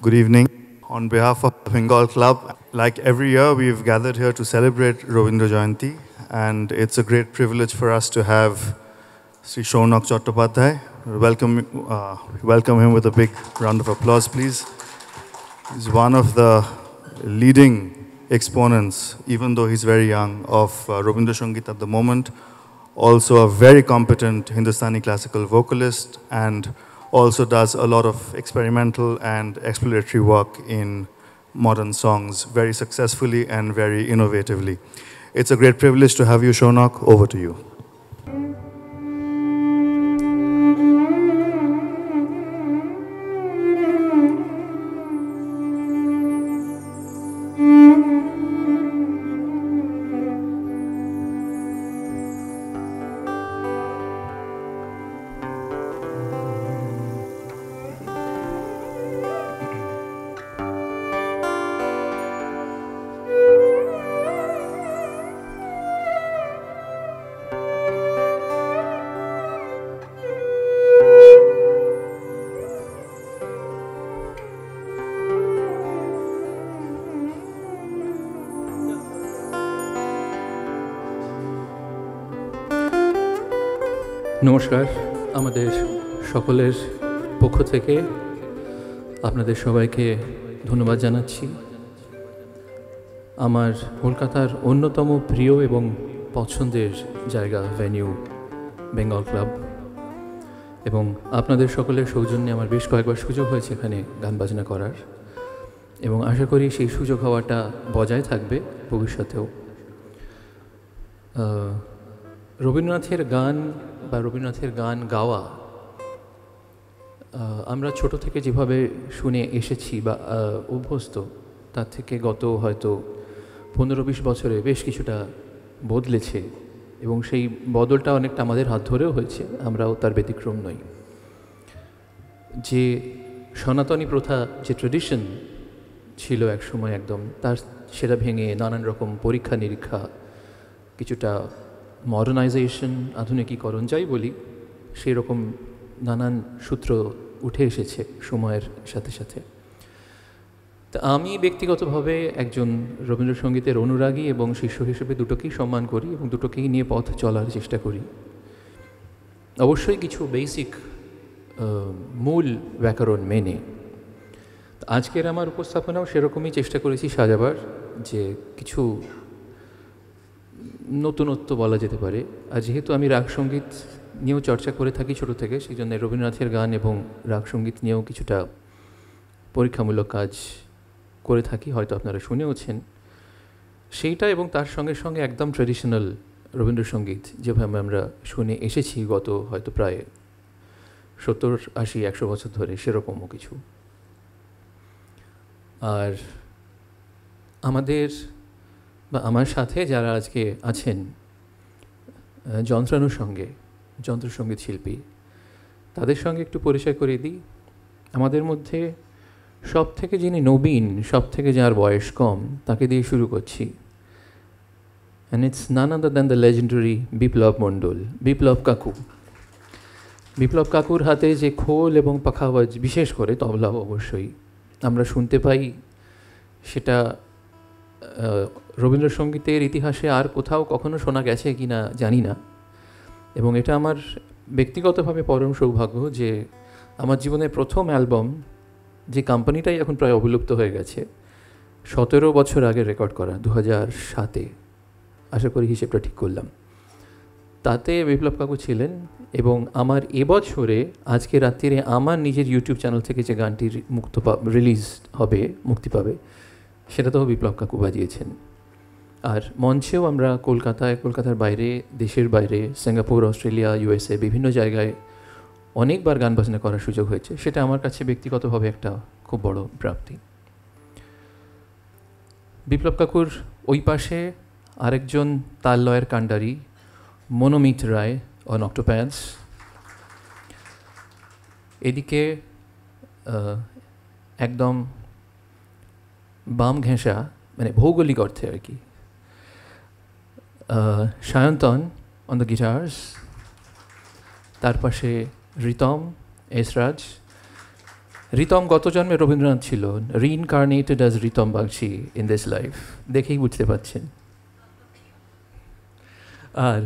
Good evening. On behalf of the Bengal Club, like every year, we've gathered here to celebrate Rabindra Jayanti, and it's a great privilege for us to have Sri Shaunak Chattopadhyay. Welcome him with a big round of applause, please. He's one of the leading exponents, even though he's very young, of Rabindra Sangeet at the moment. Also a very competent Hindustani classical vocalist, and also does a lot of experimental and exploratory work in modern songs very successfully and very innovatively. It's a great privilege to have you, Shaunak. Over to you. নমস্কার, আমাদের সকলের পক্ষ থেকে আপনাদের সবাইকে ধন্যবাদ জানাচ্ছি। আমার কলকাতার অন্যতম প্রিয় এবং পছন্দের জায়গা ভেন্যু বেঙ্গল ক্লাব, এবং আপনাদের সকলের সৌজন্যে আমার বেশ কয়েকবার সুযোগ হয়েছে এখানে গান বাজনা করার, এবং আশা করি সেই সুযোগ হওয়াটা বজায় থাকবে ভবিষ্যতেও। রবীন্দ্রনাথের গান বা রবীন্দ্রনাথের গান গাওয়া আমরা ছোট থেকে যেভাবে শুনে এসেছি বা অভ্যস্ত, তার থেকে গত হয়তো 15-20 বছরে বেশ কিছুটা বদলেছে, এবং সেই বদলটা অনেকটা আমাদের হাত ধরেও হয়েছে, আমরাও তার ব্যতিক্রম নই। যে সনাতনী প্রথা, যে ট্রেডিশন ছিল একসময় একদম, সেটা ভেঙে নানান রকম পরীক্ষা নিরীক্ষা, কিছুটা মডার্নাইজেশন, আধুনিকীকরণ যাই বলি, সেই রকম নানান সূত্র উঠে এসেছে সময়ের সাথে সাথে। তা আমি ব্যক্তিগতভাবে একজন রবীন্দ্রসঙ্গীতের অনুরাগী এবং শিষ্য হিসেবে দুটোকেই সম্মান করি এবং দুটোকেই নিয়ে পথ চলার চেষ্টা করি। অবশ্যই কিছু বেসিক মূল ব্যাকরণ মেনে। আজকের আমার উপস্থাপনাও সেরকমই চেষ্টা করেছি সাজাবার, যে কিছু নতুনত্ব বলা যেতে পারে। আর যেহেতু আমি রাগ সঙ্গীত নিয়েও চর্চা করে থাকি ছোটো থেকে, সেই জন্য রবীন্দ্রনাথের গান এবং রাগ সঙ্গীত নিয়েও কিছুটা পরীক্ষামূলক কাজ করে থাকি, হয়তো আপনারা শুনেওছেন সেইটা, এবং তার সঙ্গে সঙ্গে একদম ট্র্যাডিশনাল রবীন্দ্রসঙ্গীত যেভাবে আমরা শুনে এসেছি গত হয়তো প্রায় 70-80-100 বছর ধরে, সেরকমও কিছু। আর আমাদের বা আমার সাথে যারা আজকে আছেন যন্ত্রসঙ্গীত শিল্পী, তাদের সঙ্গে একটু পরিচয় করিয়ে দিই। আমাদের মধ্যে সব থেকে যিনি নবীন, সব থেকে যার বয়স কম, তাকে দিয়ে শুরু করছি। And it's none other than the legendary Biplab Mondal, Biplab কাকু। বিপ্লব কাকুর হাতে যে খোল এবং পাখাওয়াজ, বিশেষ করে তবলাও অবশ্যই আমরা শুনতে পাই, সেটা রবীন্দ্রসঙ্গীতের ইতিহাসে আর কোথাও কখনো শোনা গেছে কি না জানি না। এবং এটা আমার ব্যক্তিগতভাবে পরম সৌভাগ্য যে আমার জীবনের প্রথম অ্যালবাম, যে কোম্পানিটাই এখন প্রায় অবলুপ্ত হয়ে গেছে, 17 বছর আগে রেকর্ড করা, 2007-এ, আশা করি হিসেবটা ঠিক করলাম, তাতে বিপ্লব কাকু ছিলেন। এবং আমার এবছরে আজকে রাত্রিরে আমার নিজের ইউটিউব চ্যানেল থেকে যে গানটির রিলিজ হবে, মুক্তি পাবে, সেটাতেও বিপ্লব কাকু বাজিয়েছেন। আর মঞ্চেও আমরা কলকাতার বাইরে, দেশের বাইরে, সিঙ্গাপুর, অস্ট্রেলিয়া, USA, বিভিন্ন জায়গায় অনেকবার গান বাজনা করার সুযোগ হয়েছে। সেটা আমার কাছে ব্যক্তিগতভাবে একটা খুব বড় প্রাপ্তি। বিপ্লব কাকুর ওই পাশে আরেকজন তাল লয়ের কাণ্ডারি, মনোমিত রায় অন অক্টোপ্যাডস। এদিকে একদম বাম ঘেঁষা, মানে ভৌগোলিক অর্থে আর কি, সায়ন্তন অন দ্য গিটার্স, তার পাশে রিতম, এসরাজ, রিতম গত জন্মে রবীন্দ্রনাথ ছিল, reincarnated as Ritam Bagchi in this life, দেখেই বুঝতে পারছেন। আর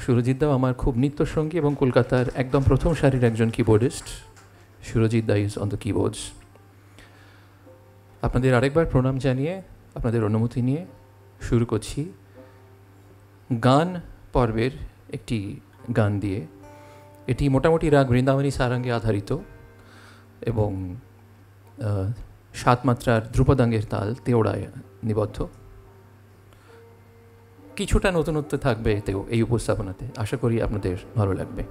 সুরজিৎদাও আমার খুব নিত্যসঙ্গী এবং কলকাতার একদম প্রথম সারির একজন কিবোর্ডিস্ট। সুরজিৎদা ইজ অন দ্য কিবোর্ডস। আপনাদের আরেকবার প্রণাম জানিয়ে, আপনাদের অনুমতি নিয়ে শুরু করছি গান পর্বের একটি গান দিয়ে। এটি মোটামুটি রাগ বৃন্দাবনী সারাঙ্গে আধারিত এবং 7 মাত্রার ধ্রুপদাঙ্গের তাল তেওড়ায় নিবদ্ধ। কিছুটা নতুনত্ব থাকবে এতেও এই উপস্থাপনাতে, আশা করি আপনাদের ভালো লাগবে।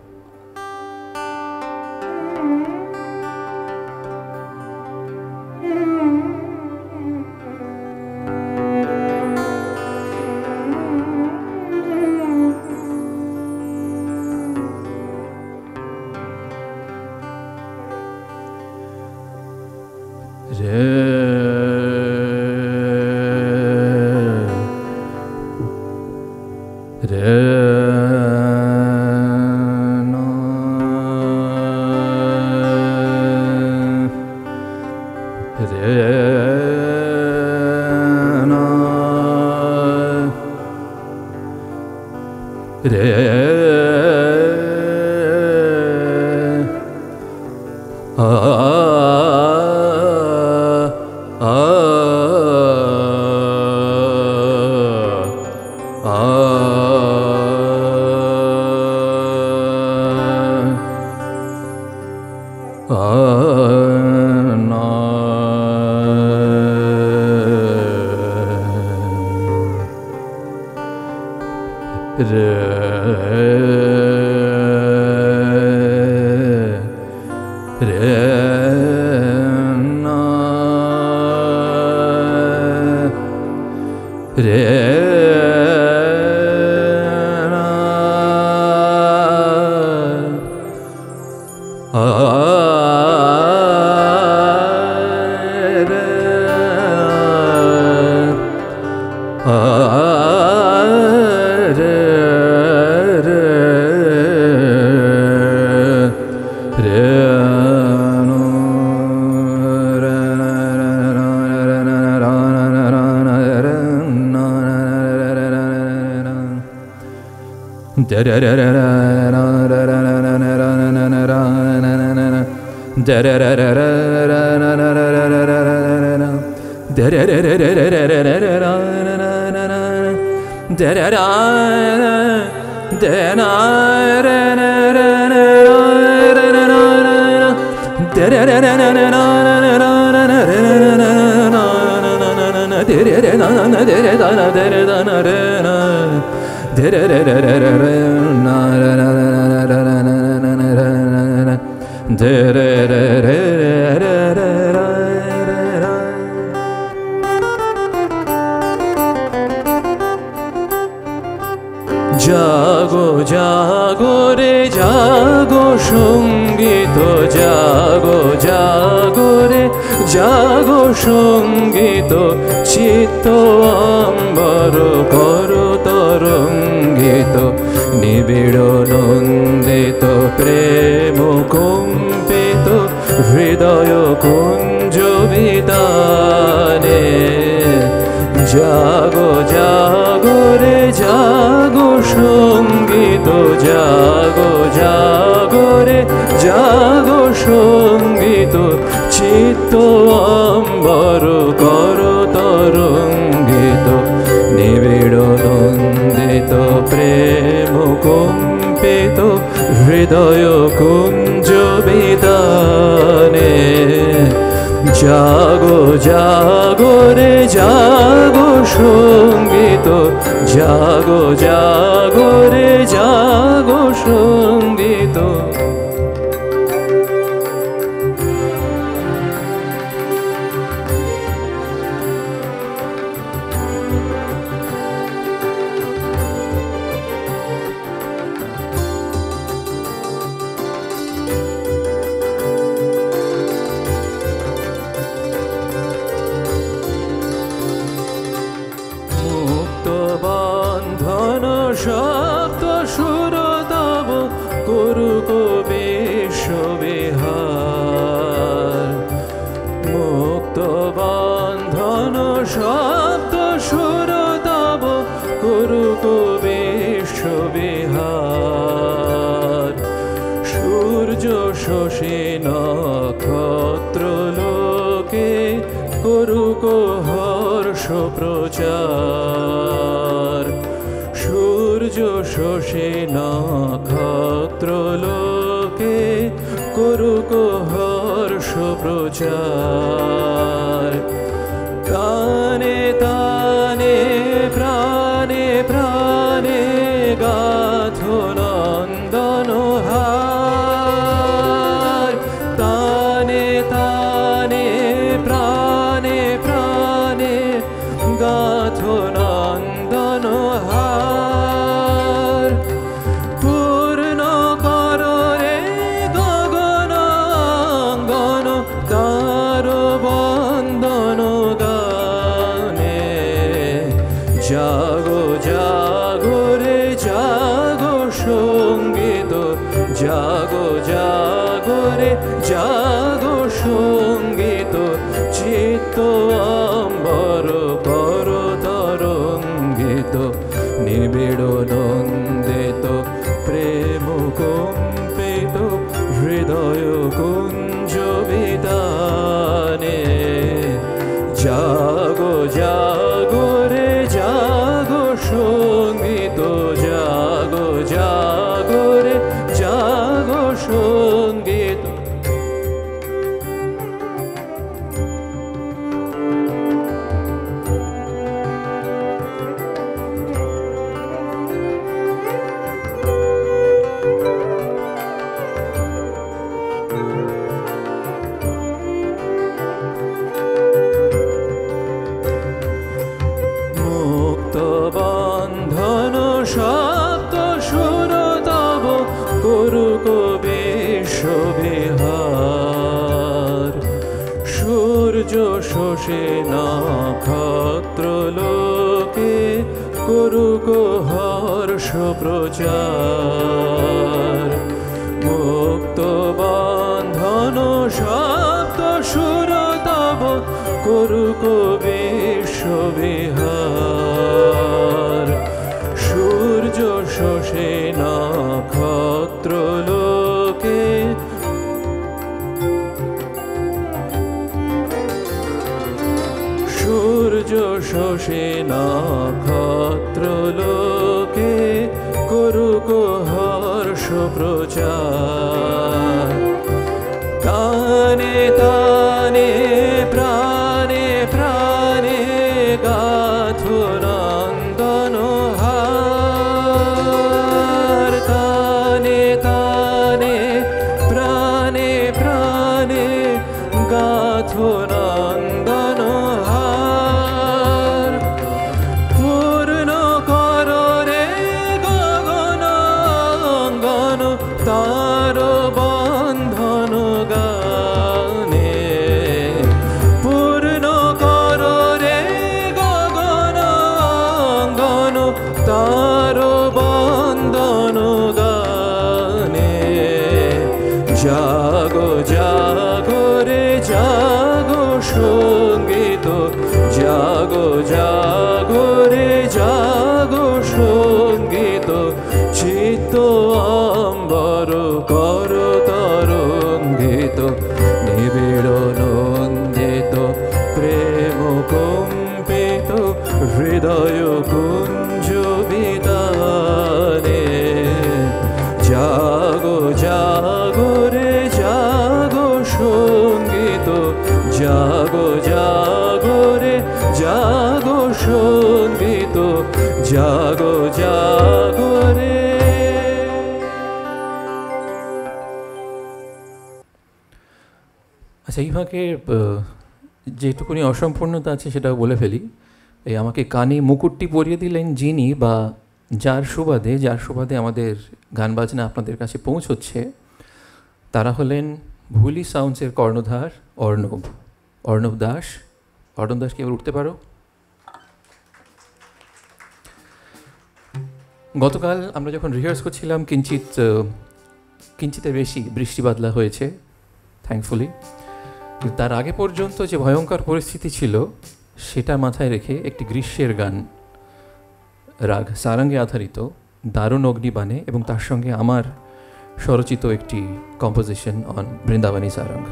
জাগো জাগো রে জাগো সঙ্গীত, জাগো জাগো রে জাগো সঙ্গীত, চিত্ত আম্বর করো তরঙ্গিত, নিবিড় নন্দিত প্রেম কম্পিত, হৃদয় কুঞ্জ বিতানে। জাগো জাগো রে জাগো সঙ্গীত, জাগো জাগো রে জাগো সঙ্গীত, চিত্ত আম্বর করো তরঙ্গিত, নিবিড় নন্দিত প্রেম কম্পিত, হৃদয় কুঞ্জ বিতানে। জাগো জাগো রে জাগো সঙ্গীত, জাগো জাগো রে জাগো সঙ্গীত। শব্দ সুর তব করুক বিশ্ববিহার, বিশ্ববিহার সূর্য শশী নক্ষত্র লোকে করুক হর্ষ প্রচার সূর্য শশী নক্ষত্র লোকে করুক হর্ষ প্রচার তানে তানে প্রাণে প্রাণে গাথো নন্দন হার তানে তানে প্রাণে প্রাণে গাথো নন্দন হার পূর্ণ করো রে গগনাঙ্গন তার বন্দন গানে জাগো জাগো রে জাগো সঙ্গীত জাগো জাগো রে জাগো সঙ্গীত চিত্ত অম্বর কর তরঙ্গিত নিবিড় নন্দিত প্রেম কম্পিত হৃদয় কুঞ্জ বিতানে জাগো জাগো রে জাগো সঙ্গীত জাগো জাগো রে জাগো সঙ্গীত মুক্ত বন্ধন সপ্ত সুর তব করুক বিশ্ববিহার সূর্য শশী নক্ষত্র লোকে করুক হর্ষ প্রচার মুক্ত বন্ধন সপ্ত সুর তব করুক বিশ্ববিহার সূর্য শশী নক্ষত্র লোকে সূর্য শশী নক্ষত্র লোকে করুক হর্ষ প্রচার তানে তানে প্রাণে প্রাণে গাথো নন্দন হার তানে তানে প্রাণে প্রাণে গাথো নন্দন হার পূর্ণ কর রে গগনাঙ্গন তার বন্ধন গানে পূর্ণ কর রে গগনাঙ্গন তার বন্দন গানে জাগো জাগো রে জাগো সঙ্গীত জাগো জাগো রে জাগো সঙ্গীত চিত্ত অম্বর কর তরঙ্গিত নিবিড় নন্দিত প্রেম কম্পিত হৃদয় কুঞ্জ বিতানে জাগো জাগো রে জাগো সঙ্গীত জাগো জাগো রে জাগো সঙ্গীত জাগো জাগো রে। আচ্ছা, এই ফাঁকে যেটুকুনি অসম্পূর্ণতা আছে সেটাও বলে ফেলি। এই আমাকে কানে মুকুটটি পরিয়ে দিলেন যিনি, বা যার সুবাদে আমাদের গান বাজনা আপনাদের কাছে পৌঁছচ্ছে, তারা হলেন ভুলি সাউন্ডসের কর্ণধার অর্ণব দাস। অর্ণব দাস কি এবার উঠতে পারো? গতকাল আমরা যখন রিহার্স করছিলাম কিঞ্চিতের বেশি বৃষ্টি বাদলা হয়েছে, থ্যাঙ্কফুলি। তার আগে পর্যন্ত যে ভয়ঙ্কর পরিস্থিতি ছিল সেটা মাথায় রেখে একটি গ্রীষ্মের গান, রাগ সারাঙ্গে আধারিত, দারুণ অগ্নিবাণে এবং তার সঙ্গে আমার স্বরচিত একটি কম্পোজিশন অন বৃন্দাবনী সারঙ্গ।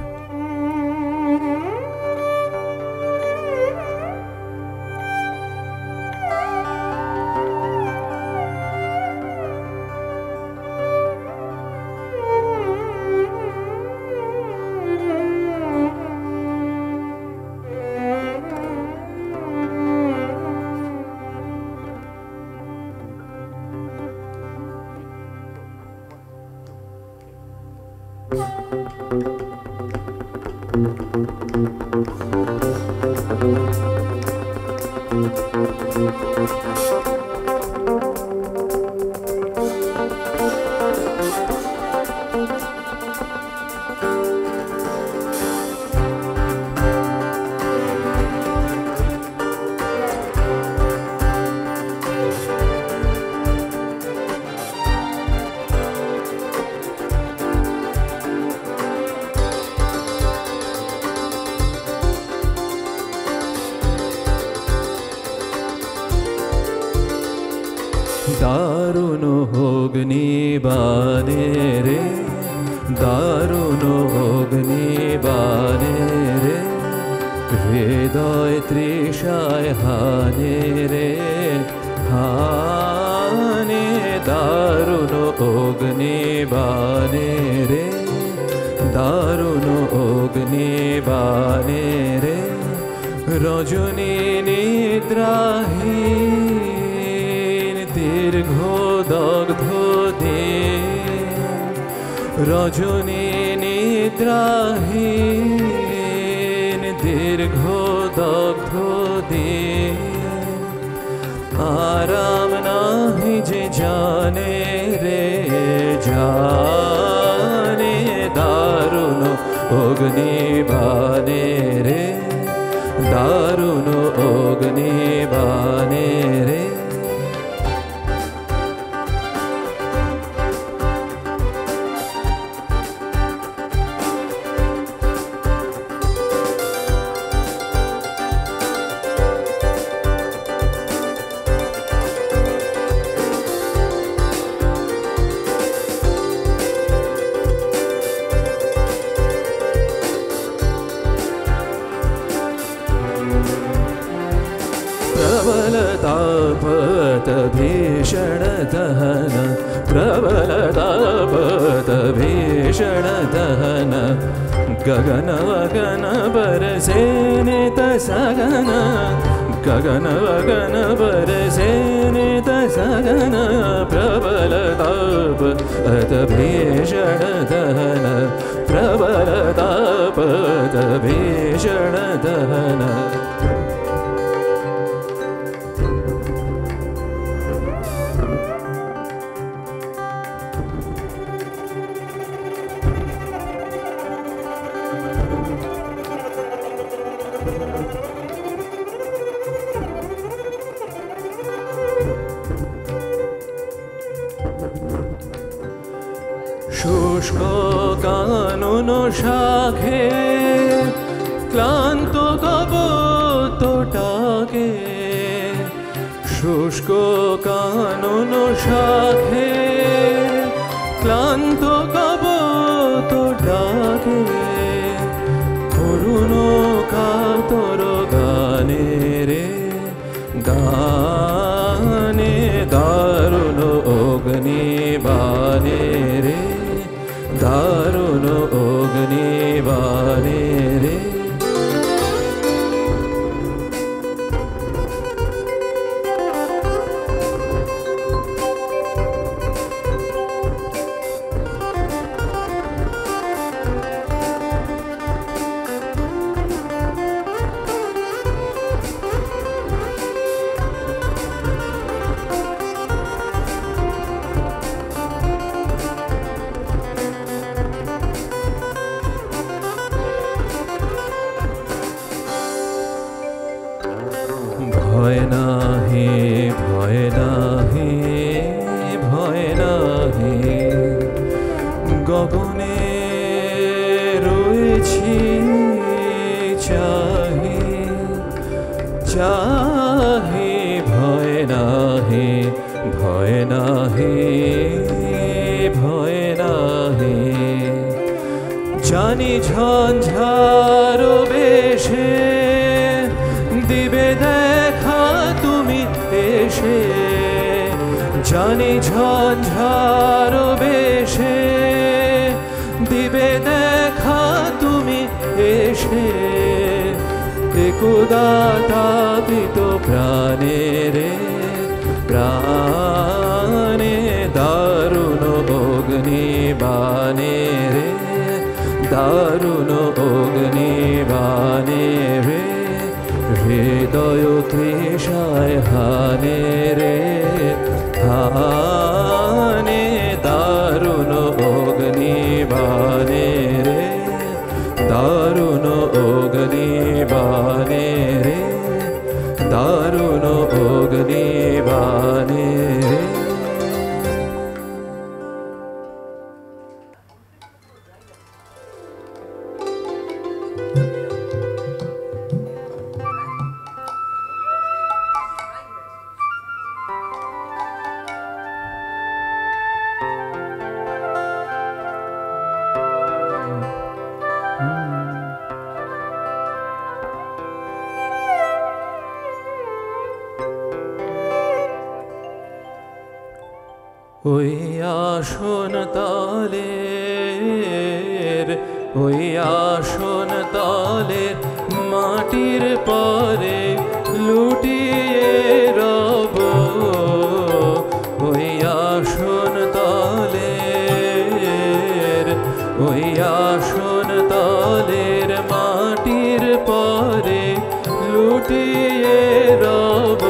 দারুণ অগ্নিবাণে রে, দারুণ অগ্নিবাণে রে, হৃদয় তৃষায় হানে রে হানে। দারুণ অগ্নিবাণে রে, দারুণ অগ্নিবাণে রে, রজনী নিদ্রাহীন দীর্ঘ দগ্ধ দিন, রজনী নিদ্রাহীন দীর্ঘ দগ্ধ দিন। আরাম নাহি যে জানে রে জানে, দারুণ অগ্নিবাণে রে, দারুণ অগ্নিবাণে রে। प्रबलतापत भीषण दहन, प्रबलतापत भीषण दहन, गगन वगन बरसे नित सगन, गगन वगन बरसे नित सगन। प्रबलतापत भीषण दहन, प्रबलतापत भीषण दहन। শুষ্ক কানন শাখে ক্লান্ত কপোতটাকে, শুষ্ক কানন শাখে ক্লান্ত কপোতটাকে, করুণ কাতর গানে রে গানে, দারুণ অগ্নিবাণে রে, দারুণ অগ্নিবাণে রে। ভয় নাহি ভয় নাহি ভয় নাহি, গগনে রয়েছি চাহি চাহি। ভয় নাহি ভয় নাহি ভয় নাহি জানি ঝঞ্ঝার বেশে দিবে দেখা তুমি এসে জানি ঝঞ্ঝার বেশে দিবে দেখা তুমি এসে একদা তাপিত প্রাণে রে প্রাণে দারুণ অগ্নি বাণে রে দারুণ অগ্নি বাণে রে হৃদয় তৃষায় হানে রে হানে দারুণ অগ্নি বাণে রে দারুণ অগ্নি বাণে রে দারুণ অগ্নি বাণে রে ওই আসন তালের ওই আসন তালের মাটির পরে লুটিয়ে রব ওই আসন তালের ওই আসন তালের মাটির পরে লুটিয়ে রব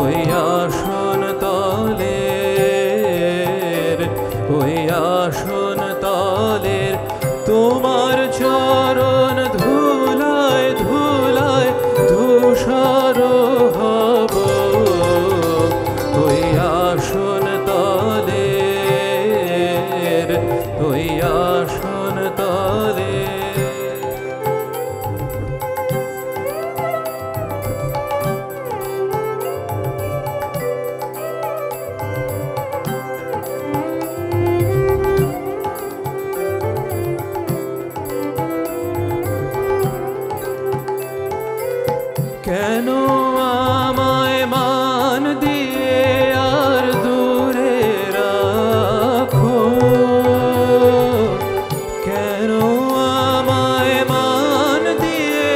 ওই আসন তালের ওই আসন তালের তোমার চরণ ধুলায় ধুলায় ধূসর হব ওই আসন তালের ওই আসন তালের কেন আমায় মান দিয়ে আর দূরে রাখো কেন আমায় মান দিয়ে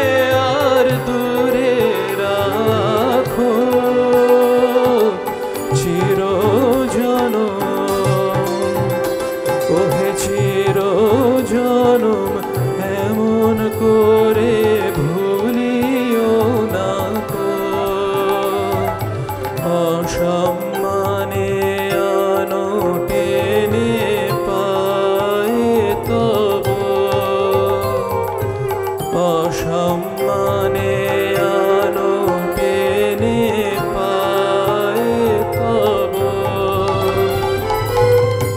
আর দূরে রাখো চিরজনম ওহে চিরজনম এমন করে ভুলিও না কো অসম্মানে আনো টেনে পায়ে তব অসম্মানে আনো টেনে পায়ে তব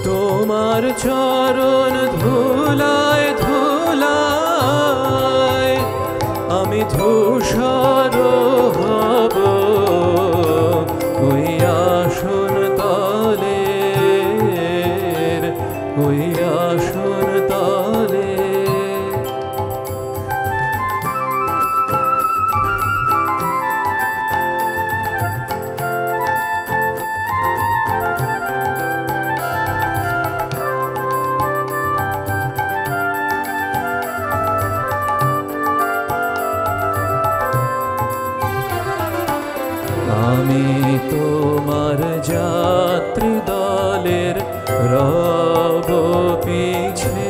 তোমার চরণ ধুলায় ধুলায় আমি ধূসর হব ওই আসন তালের ওই আসন তালের আমি তোমার যাত্রী দলের রব পিছে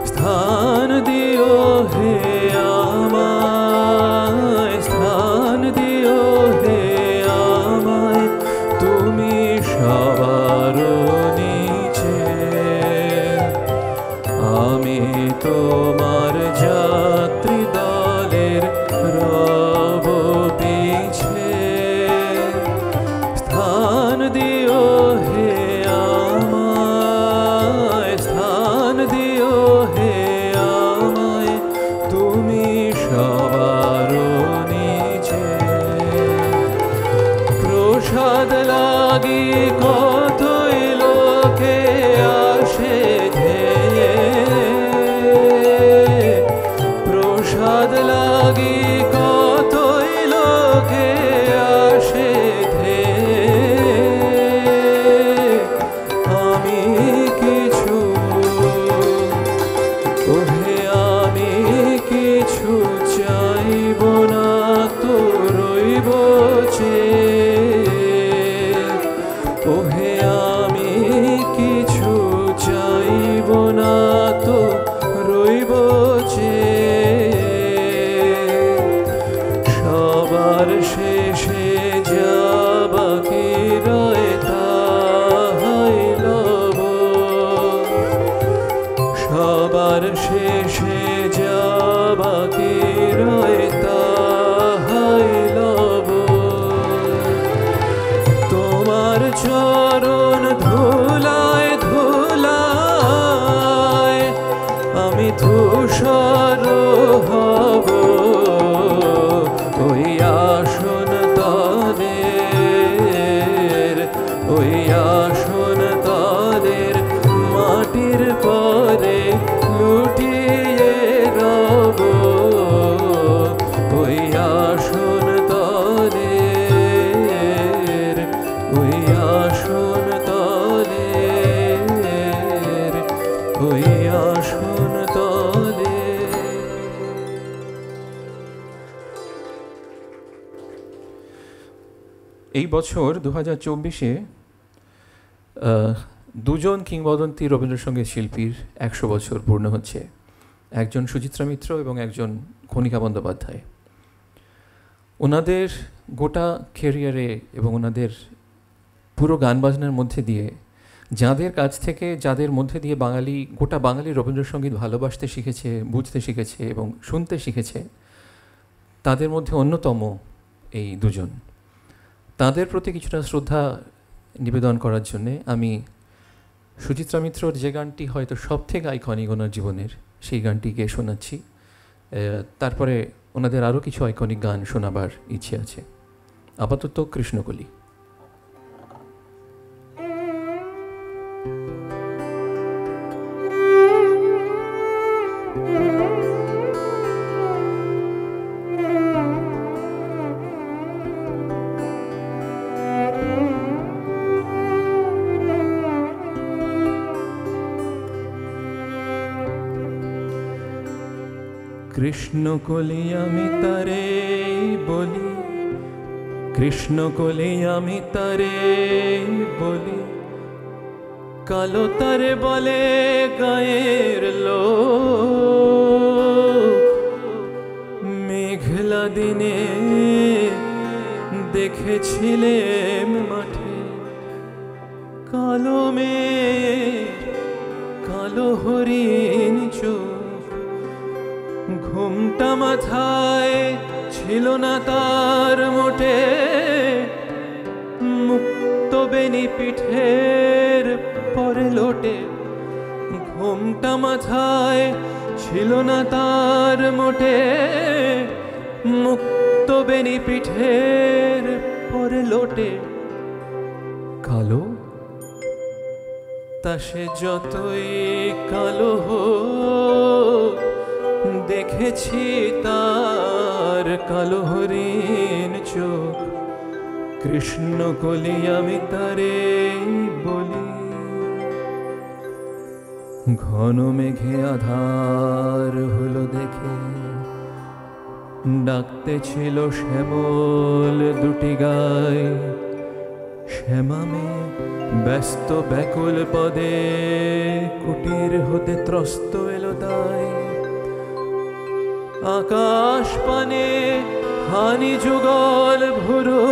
স্থান দিও হে আমায় স্থান দিও হে আমায় তুমি সবার নিচে আমি তোমার যাত্রী দলের রব পিছে স্থান দিও হে আমায় স্থান দিও হে আমায় তুমি সবার নিচে প্রসাদ লাগি কতই লোকে আসে ধেয়ে, প্রসাদ লাগি কতই লোকে আসে ধেয়ে, আমি কিছু ওহে আমি কিছু চাইব না তো রইব চেয়ে, ওহে আমি কিছু চাইব না তো রইব চেয়ে, সবার শেষে যা বাকি রয় তাহাই লব, সবার শেষে যা বাকি রয় তাহাই লব, তোমার চরণ ধুলায় ধুলায় আমি ধূসর হব, ওই আসন তলের, ওই আসন তলের মাটির পরে লুটিয়ে রব, ওই আসন তলের, ওই আসন তলের, ওই আসন তলের। এই বছর 2024-এ দুজন কিংবদন্তি রবীন্দ্রসঙ্গীত শিল্পীর 100 বছর পূর্ণ হচ্ছে, একজন সুচিত্রা মিত্র এবং একজন কণিকা বন্দ্যোপাধ্যায়। ওনাদের গোটা ক্যারিয়ারে এবং ওনাদের পুরো গান বাজনার মধ্যে দিয়ে যাদের কাছ থেকে, যাদের মধ্যে দিয়ে গোটা বাঙালি রবীন্দ্রসঙ্গীত ভালোবাসতে শিখেছে, বুঝতে শিখেছে এবং শুনতে শিখেছে, তাদের মধ্যে অন্যতম এই দুজন। তাদের প্রতি কিছুটা শ্রদ্ধা নিবেদন করার জন্যে আমি সুচিত্রা মিত্রর যে গানটি হয়তো সব থেকে আইকনিক ওনার জীবনের, সেই গানটিকে শোনাচ্ছি। তারপরে ওনাদের আরও কিছু আইকনিক গান শোনাবার ইচ্ছে আছে। আপাতত কৃষ্ণকলি। কৃষ্ণকলি আমি তারে বলি, কৃষ্ণকলি আমি তারে বলি, কালো তারে বলে গায়ের লোক, মেঘলা দিনে দেখেছিলেম মাঠে কালো মেঘ, কালো হরিণ চোখ, ঘুমটা মাথায় ছিল না তার মোটে, মুক্ত বেনি পিঠের পরে লোটে, ঘুমটা মাথায় ছিল না তার মোটে, মুক্ত বেনি পিঠের পরে লোটে, কালো তা সে যতই কালো হোক, দেখেছি তার কালো হরিণ চোখ, কৃষ্ণকলি আমি তারে বলি। ঘন মেঘে আধার হলো দেখে, ডাকতে ছিল শ্যামল দুটি গায়, শ্যামামে ব্যস্ত ব্যাকুল পদে কুটির হতে ত্রস্ত এলো তাই, আকাশ পানে হানি যুগল ভুরু,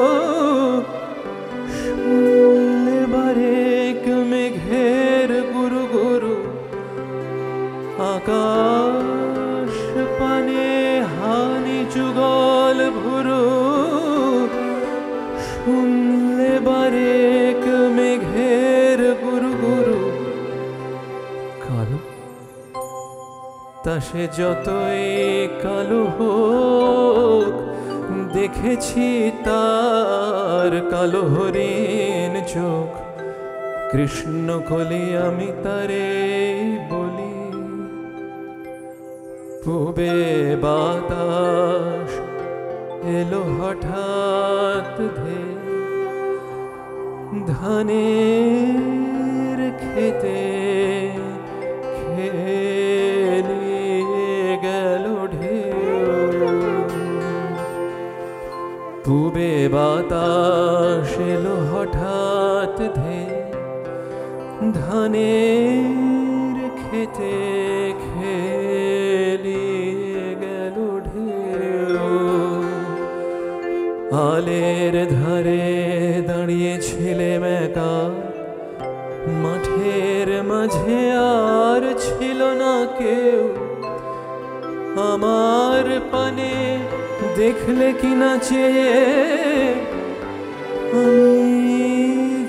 শুনলে বারেক মেঘের গুরু গুরু, আকাশ পানে হানি যুগল ভুরু, শুনলে বারেক মেঘের গুরু গুরু, কালো তা সে যতই কালো হোক, দেখেছি তার কালো হরিণ চোখ, কৃষ্ণ কলি আমি তারে বলি। পূবে বাতাস এলো হঠাৎ ধে, ধানের খেতে খেলিয়ে গেল ঢেউ। পূবে বাতাস এলো হঠাৎ ধে, ধানের খেতে খেলিয়ে গেল ঢেউ। আলের ধারে দাঁড়িয়ে ছিলেম একা, মাঠের মাঝে আর ছিল না কেউ। আমার পানে দেখলে কি না চেয়ে আমি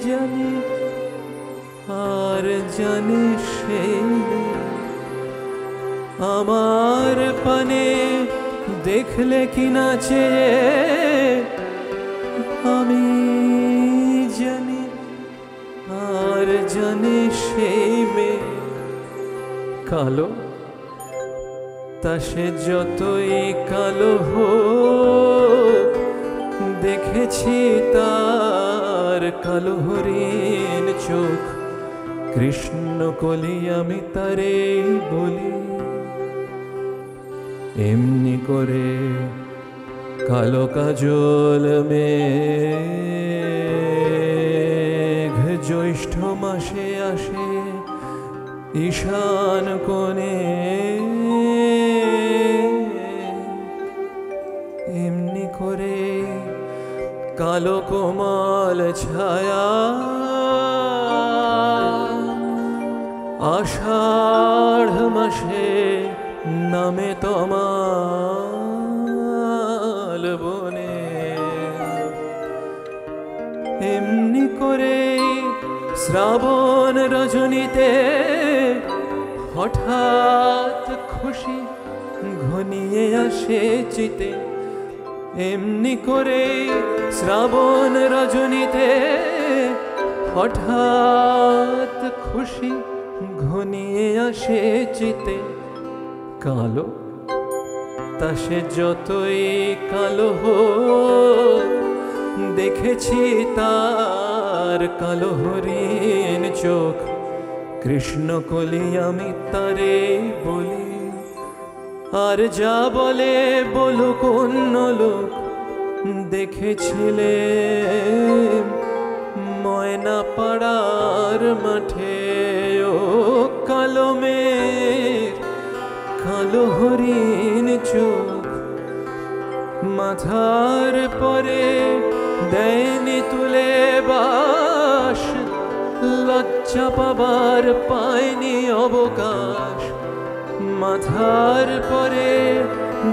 জানি, আর জানি সেই আমার পানে দেখলে কি না চেয়ে আমি জানি, আর জানি সেই মেয়ে। কালো তা সে যতই কালো হোক, দেখেছি তার কালো হরিণ চোখ, কৃষ্ণ কলি আমি তারে বলি। এমনি করে কালো কাজল মেঘ জ্যৈষ্ঠ মাসে আসে ঈশান কোণে। এমনি করে কালো কোমল ছায়া আষাঢ় মাসে নামে তমাল বনে। এমনি করে শ্রাবণ রজনীতে হঠাৎ খুশি ঘনিয়ে আসে চিতে। এমনি করে শ্রাবণ রজনীতে হঠাৎ খুশি ঘনিয়ে আসে চিতে। কালো তা সে যতই কালো হোক, দেখেছি তার কালো হরিণ চোখ, কৃষ্ণ কলি আমি তারে বলি। আর যা বলে বলুক অন্য লোক, দেখেছিলে ময়না পাড়ার মাঠে ও কালো মেঘ কালো হরিণ চোখ। মাথার পরে দেয়নি তুলে বাস, লজ্জা পাবার পায়নি অবকাশ। মাথার পরে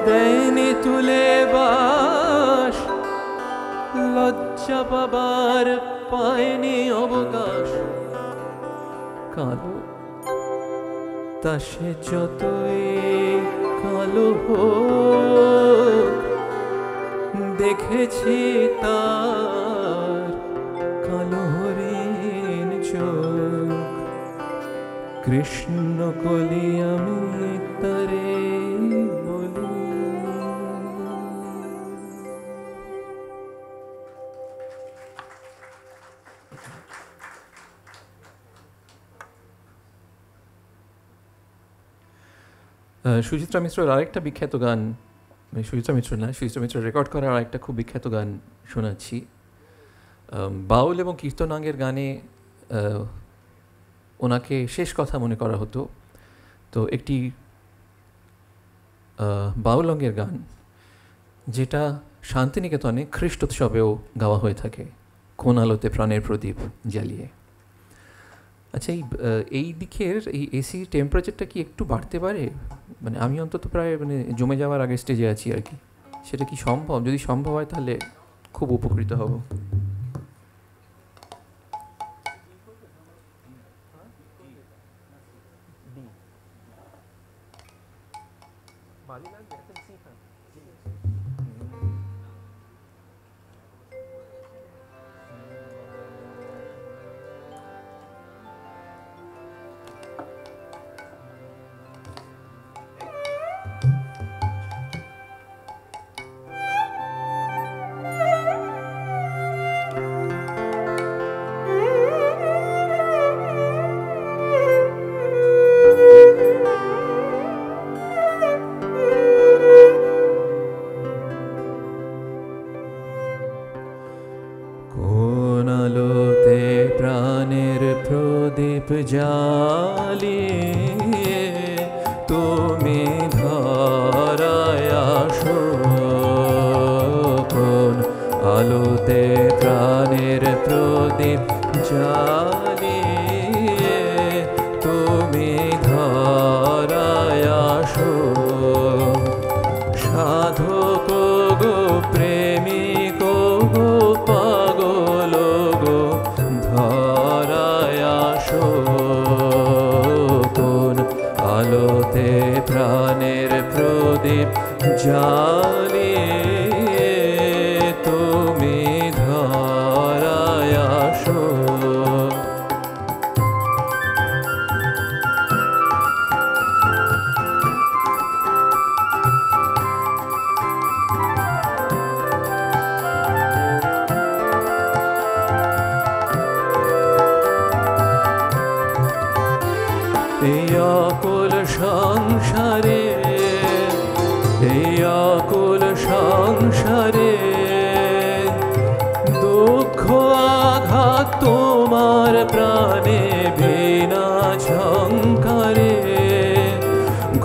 দেয়নি তুলে বাস, লজ্জা পাবার পায়নি অবকাশ। কালো তা সে যতই কালো হোক, দেখেছি তার কালো হরিণ চোখ, কৃষ্ণ কলি আমি তারে বলি। সুচিত্রা মিশ্রের আরেকটা বিখ্যাত গান, সুচিত্রা মিশ্র না, সুচিত্রা মিশ্র রেকর্ড করার আরেকটা খুব বিখ্যাত গান শোনাচ্ছি। বাউল এবং কীর্তনাঙ্গের গানে ওনাকে শেষ কথা মনে করা হতো। তো একটি বাউল অঙ্গের গান যেটা শান্তিনিকেতনে খ্রিস্টোৎসবেও গাওয়া হয়ে থাকে, কোন আলোতে প্রাণের প্রদীপ জ্বালিয়ে। আচ্ছা, এই দিকের এই এসি টেম্পারেচারটা কি একটু বাড়তে পারে? মানে আমি অন্তত প্রায় জমে যাওয়ার আগে স্টেজে আছি আর কি। সেটা কি সম্ভব? যদি সম্ভব হয় তাহলে খুব উপকৃত হব। আলোতে প্রাণের প্রদীপ জ্বালিয়ে তুমি ধরায় আসো কোন আলোতে প্রাণের প্রদীপ জ্বালিয়ে তুমি ধরায় আসো সাধক গো প্রেমিক গো পাগল গো ধরায় আসো কোন আলোতে প্রাণের প্রদীপ জ্বালিয়ে তুমি ধরায় আসো এই অকুল সংসারে এই অকুল সংসারে দুঃখ আঘাত তোমার প্রাণে বিনা ঝংকারে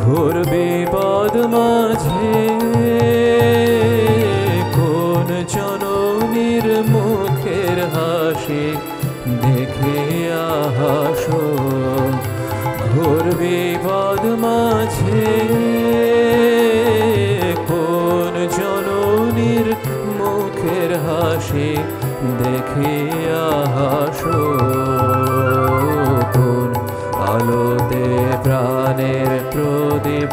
ঘোর বিপদ মাঝে কোন জননীর মুখের হাসি দেখে হাসো ঘোর বিপদ মাঝে কোন জননীর মুখের হাসি দেখিয়া হাসো কোন আলোতে প্রাণের প্রদীপ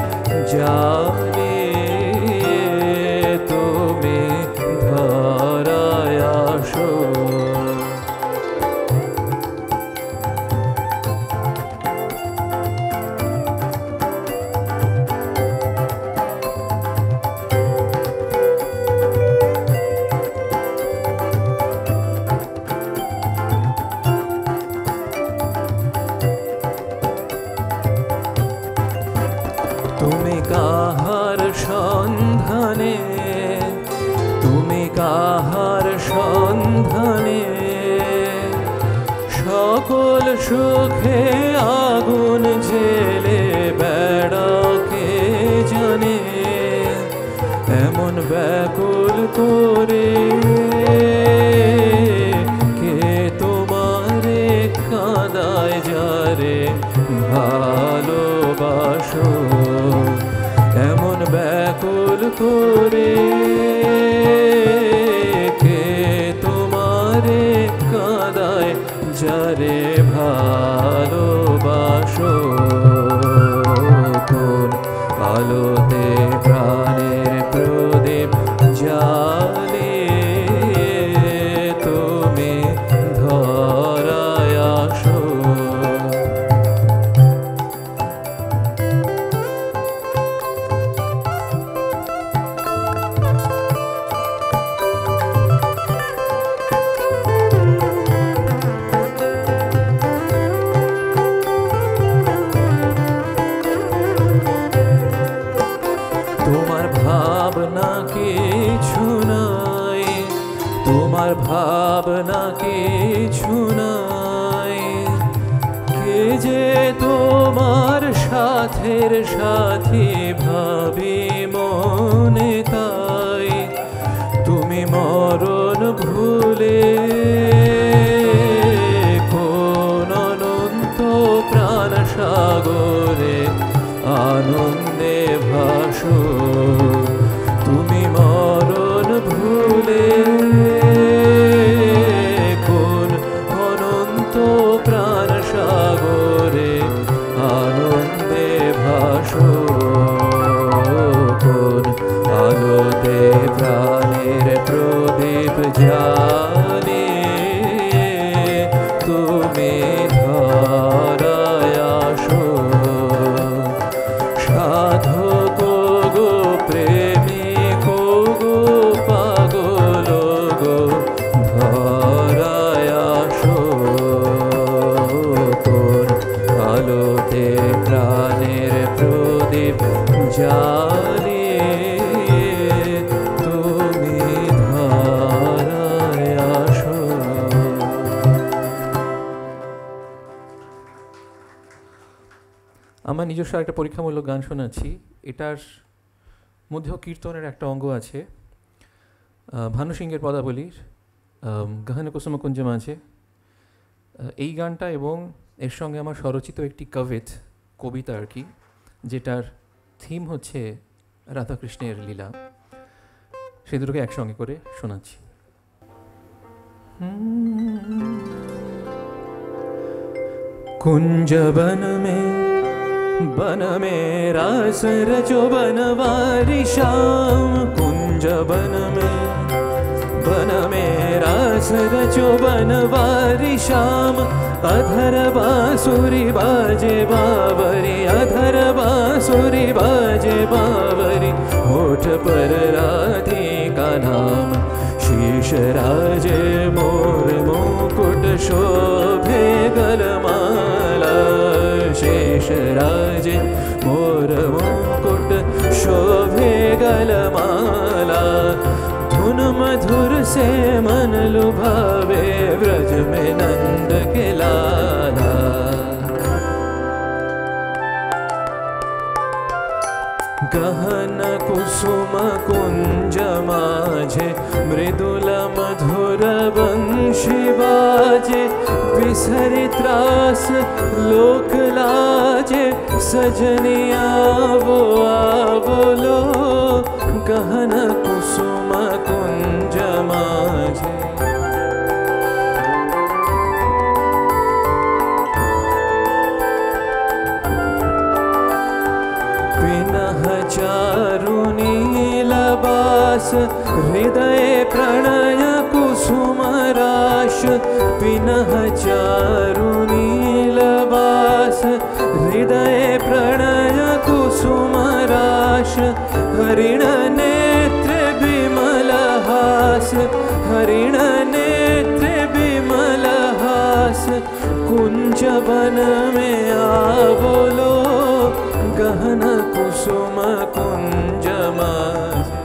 জ্বালিয়ে তুমি ধরায় আসো তুমি কাহার সন্ধানে তুমি কাহার সন্ধানে সকল সুখে আগুন জেলে বেড়াকে জানে এমন ব্যাকুল করে কে তোমারে কাঁদায় যারে ভালোবাসো এমন ব্যাকুল করে কে তোমারে কাঁদায় যারে ভালোবাসো কোন আলোতে প্রাণের প্রদীপ জ্বালিয়ে তুমি ধরায় আসো তোমার ভাবনা কিছু নাই তোমার ভাবনা কিছু নাই কে যে তোমার সাথের সাথী ভাবি মনে তাই তুমি মরণ ভুলে কোন অনন্ত প্রাণ সাগরে আনন্দে ভাসো তুমি মরণ ভুলে কোন অনন্ত প্রাণ সাগরে আনন্দে ভাসো কোন আলোতে প্রাণের প্রদীপ জ্বালিয়ে আমার নিজস্ব একটা পরীক্ষামূলক গান শোনাচ্ছি। এটার মধ্যেও কীর্তনের একটা অঙ্গ আছে, ভানু সিংহের পদাবলীর গহন কুসুম কুঞ্জ মাঝে। এই গানটা এবং এর সঙ্গে আমার স্বরচিত একটি কবিতা আর কি, যেটার থিম হচ্ছে রাধাকৃষ্ণের লীলা, সে দুটোকে একসঙ্গে করে শোনাচ্ছি। कुंज बन में रास रचो बनवारी श्याम। कुंज बन में रास रचो बनवारी श्याम। अधर बांसुरी बाजे बावरी, अधर बांसुरी बाजे बावरी। होठ पर राधिका नाम, शीश राजे मोर मुकुट शोभे गलमाला। शेष राजे मोर मुकुट शोभे गलमाला। धुन मधुर से मन लुभावे, व्रज में नंद के लाला। गहन कुसुम कुंज माझे, मृदुल मधुर वंशी बाजे। बिसरि त्रास लोक लाजे, सजनिया वो आवलो। गहन कुसुम कुंज माझे। चारुनीलबास, हृदय प्रणय कुसुम राश। पिनः चारुनीलबास, हृदय प्रणय कुसुम राश। हरिण नेत्र विमल हास, हरिण नेत्र विमल हास। कुंज वन में आवलो, गहन कुसुम कुंज माझे।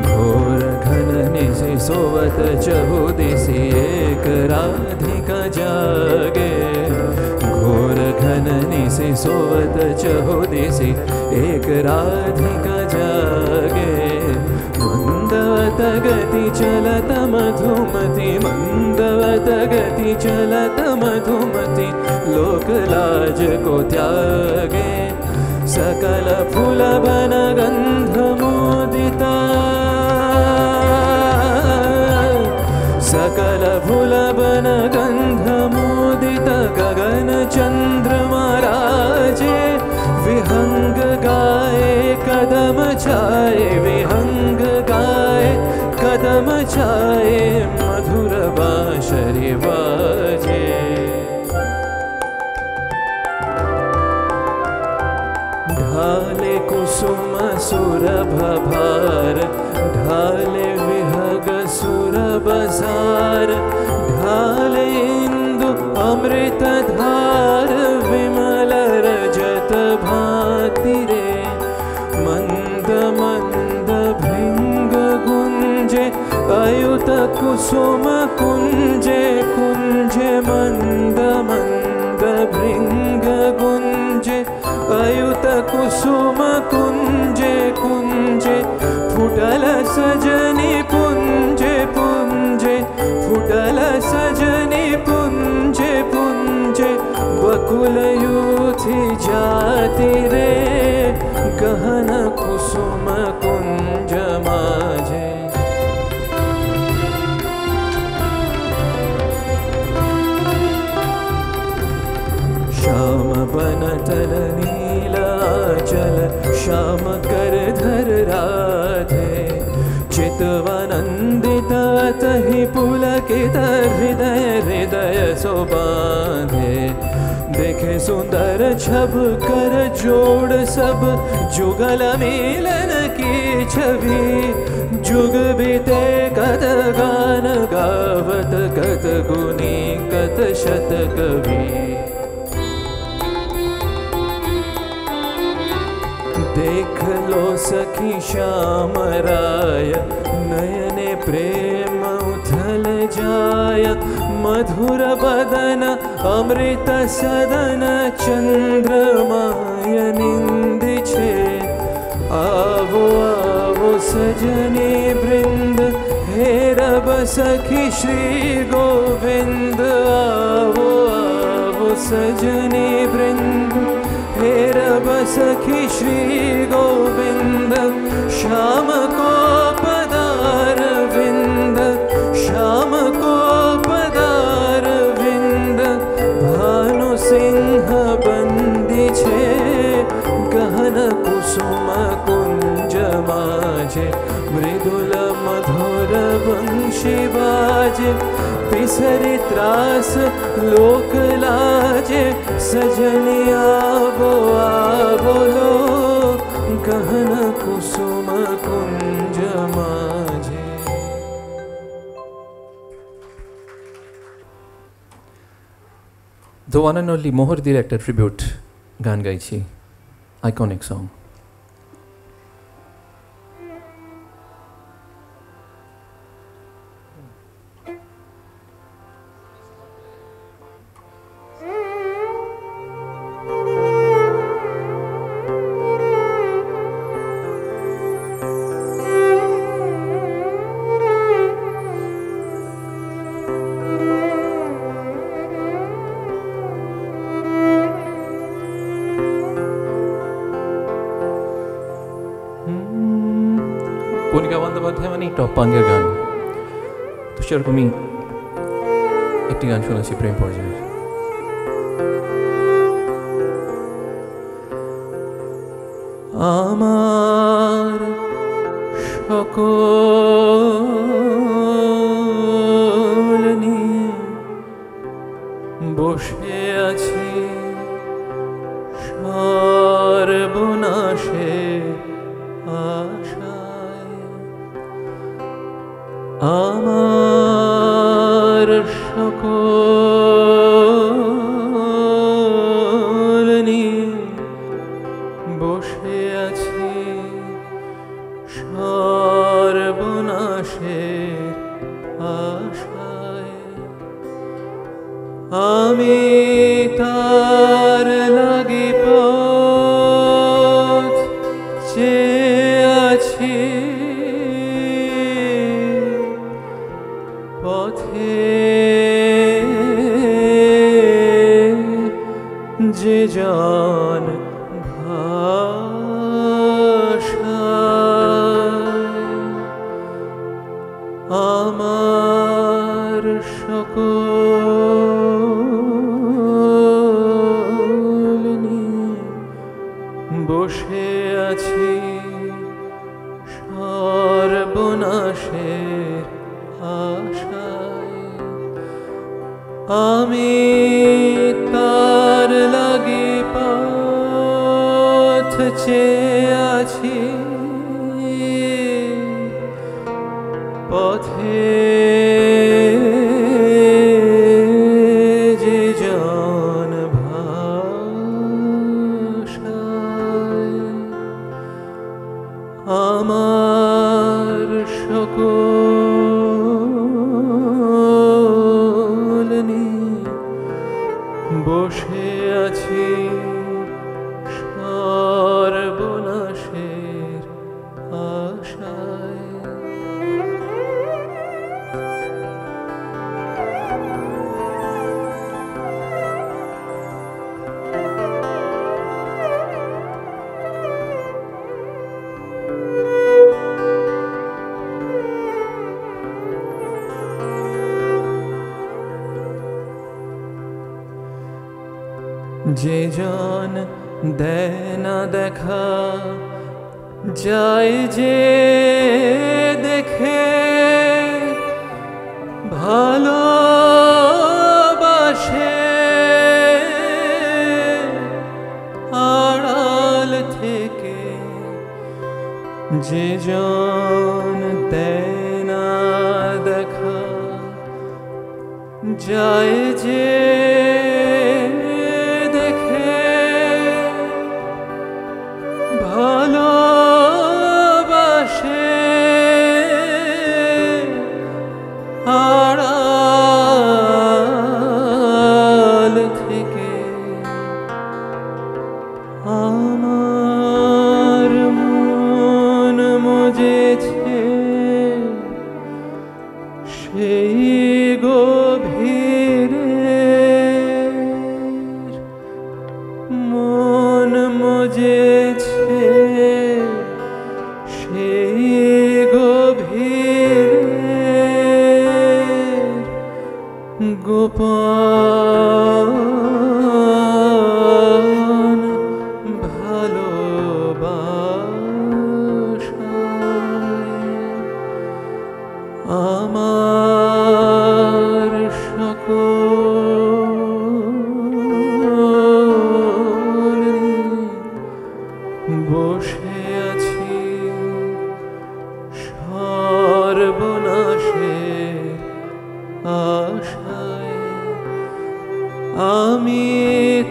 घोर घन निशि सोवत चहुदिशि, एक राधिका जागे। घोर घन निशि सोवत चहुदिशि, एक राधिका जागे। मंदवत गति चलत मधुमति, मंदवत गति चलत मधुमति। लोक लाज को त्यागे, सकल फूल बन गंध मोदिता। सकल फूल बन गंध मोदित, गगन चंद्रमा राजे। विहंग गाए कदम छाए, विहंग गाए कदम छाए। मधुर बांसुरी बाजे। ढाले कुसुम सुरभ भार, ढाले विहग सुरभ सार। ढाले इंदु अमृत धार, विमल रजत भाति रे। मंद मंद भृंग गुंजे, अयुत कुसुम कुंजे कुंजे। मंद मंद भृंग गुंजे, अयुत कुसुम कुंजे कुंजे। फुटल सजनी पुंजे पुंजे, फुटल सजनी पुंजे पुंजे। बकुल यूथी जाति रे, गहन कुसुम कुंज माझे। श्याम बनतल नीलाचल, श्याम कर धर राधे। चितवानंदित तहि पुलकित, हृदय हृदय सो बांधे। देखे सुंदर छब कर जोड़ सब, जुगल मिलन की छवि। जुग बीते कत गान गावत, कत गुनी कत शत कवि। देख लो सखी श्याम राय नयने प्रेम उथल जाय मधुर बदन अमृत सदन चंद्रमाय निंद छे आवो आवो सजनी वृंद हे रब सखी श्री गोविंद आवो आवो सजनी वृंद हे रब सखी श्री गोविंद श्याम को पदार विंद श्याम को पदार विंद भानु सिंह बंदी छे गहन कुसुम कुंज माजे मृदुल मधुर वंशी बाजे पिसरी त्रास लोक लाजे सजनी आवो आवो लो गहन कुसुम कुंज माजे। The one and only Mohardir একটা ট্রিবিউট গান গাইছি, আইকনিক সং। কণিকা বন্দ্যোপাধ্যায় মানে টপ পাঙ্গের গান, তো সেরকমই একটি গান শোনাচ্ছি প্রেম পর্যায়ে। আমার সকল নিয়ে বসে আছি সর্বনাশে আশায় আমার সকল নিয়ে বসে আছি সর্বনাশের আশায় আমি তার লাগি পথ চেয়ে আছি পথে যে জন আমার সকল নিয়ে বসে আছি সর্বনাশের আশায় আমি তার লাগি পথ চেয়ে আছি পথে যে জন ভাষায় আমার সকল নিয়ে বসে আছি সর্বনাশের আশায়। যে জন দেয় না দেখা যায় যে দেখে ভালোবাসে আড়াল থেকে যে জন দেয় না দেখা যায় যে ভালো সেই গভীরে মন মজেছে, সেই গভীরে গোপন ভালোবাসায় আমার সকল বসে আছি সর্বনাশের আশায়। আমি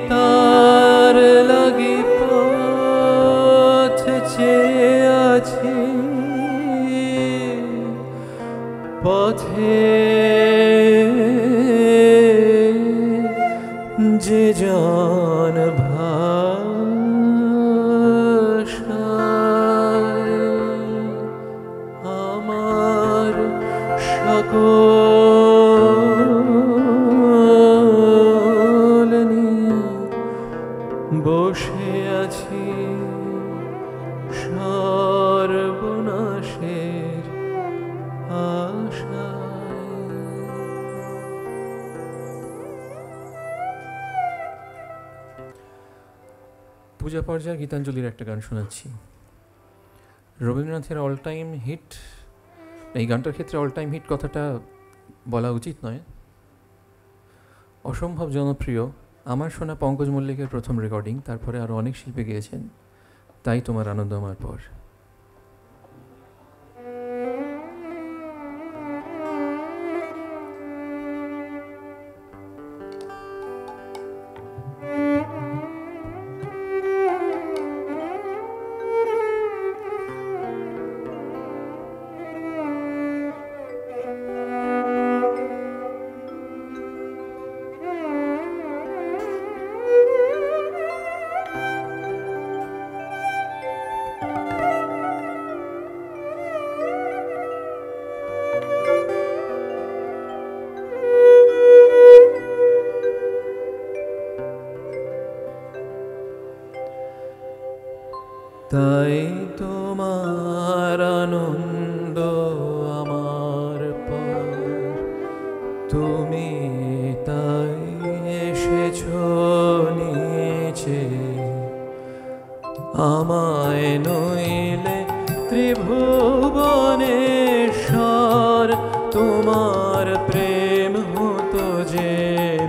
তার লাগি পথ চেয়ে আছি, পথে যে জন ভাষায় আমার সকল নিয়ে বসে আছি সর্বনাশের আশায়। পূজা পর্যায়ে গীতাঞ্জলির একটা গান শোনাচ্ছি, রবীন্দ্রনাথের অল টাইম হিট। এই গানটার ক্ষেত্রে অল টাইম হিট কথাটা বলা উচিত নয়, অসম্ভব জনপ্রিয়। আমার শোনা পঙ্কজ মল্লিকের প্রথম রেকর্ডিং, তারপরে আরও অনেক শিল্পী গেয়েছেন। তাই তোমার আনন্দ আমার পর। তাই তোমার আনন্দ আমার পর, তুমি তাই এসেছো নিচে। আমায় নইলে ত্রিভুবনেশ্বর, তোমার প্রেম হতো যে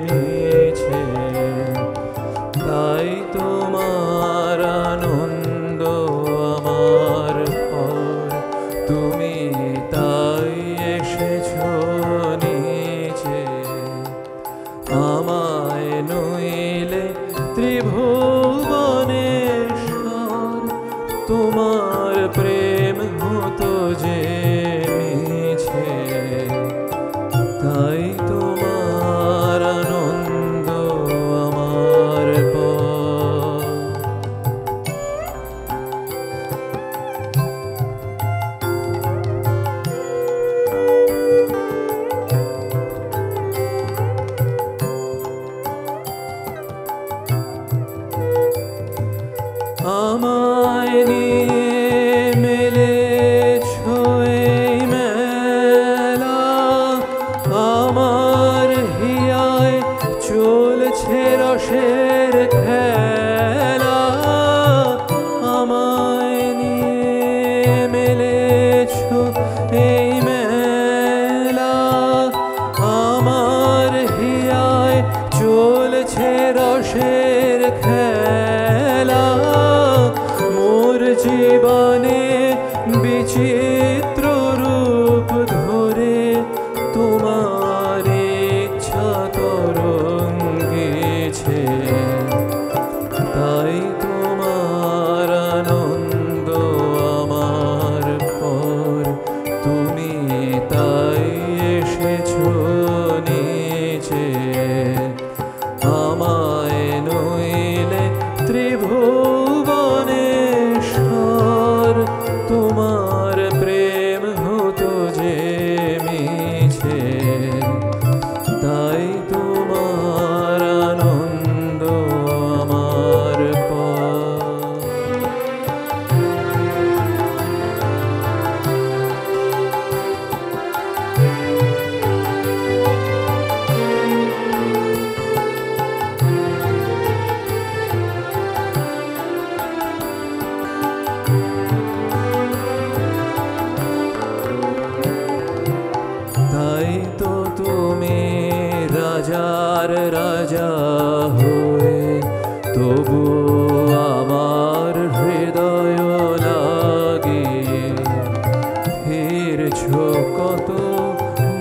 মিছে। তাই তোমার আনন্দ আমার পর, তুমি তাই এসেছো নিচে। আমায় নইলে ত্রিভুবনেশ্বর, তোমার প্রেম হতো যে মিছে। তাই তোমার আনন্দ আমার পর। আমায় নিয়ে মেলেছো এই মেলা, আমার তুমি রাজার রাজা হয়ে, তবু আমার হৃদয় লাগে ফিরছ কত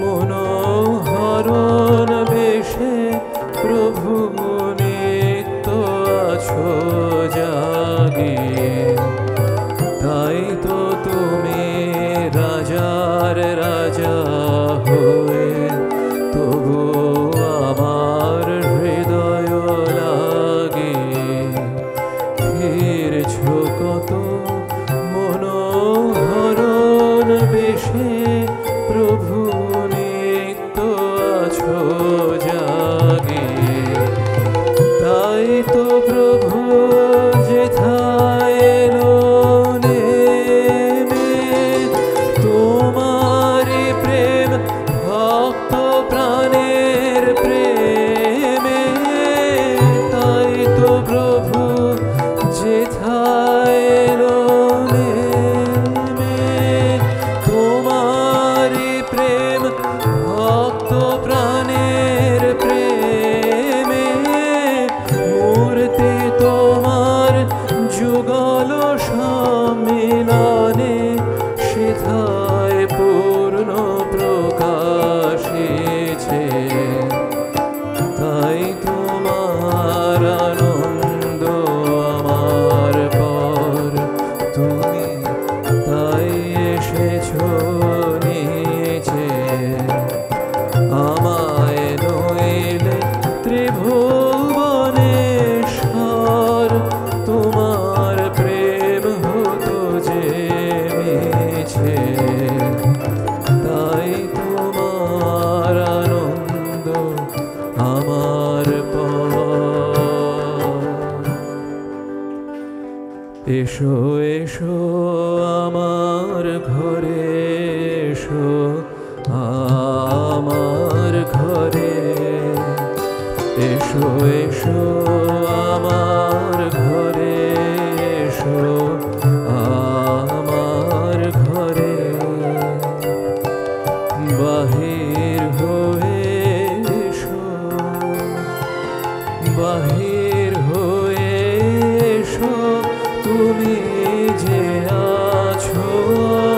মনোহরণ বেশে, প্রভু নিত্য আছো জাগে। তাই তো তুমি রাজার রাজা হয়ে, তবু আমার হৃদয় লাগে ফিরছ কত মনোহরণ বেশে, প্রভু নিত্য আছো জাগে। তাই তো প্রভু যেথায় এলো নেমে, তোমারি প্রেম ভক্ত প্রাণের প্রেমে। তাই তো প্রভু যেথায় এলো নেমে, তোমারি প্রেম ভক্ত প্রাণের প্রেমে। মূর্তি তোমার যুগল সম্মিলনে, সেথায় পূর্ণ প্রকাশেছে। তাই তোমার আনন্দ আমার পর, তুমি তাই এসেছো নিচে। আমায় নইলে ত্রিভুবনেশ্বর, তোমার প্রেম হতো যে মিছে। তাই তোমার আনন্দ আমার পর। এসো এসো আমার ঘরে, এসো আমার ঘরে। এসো এসো আমার ঘরে, এসো আমার ঘরে। বাহির হয়ে এসো, বাহির হয়ে এসো, তুমি যে আছো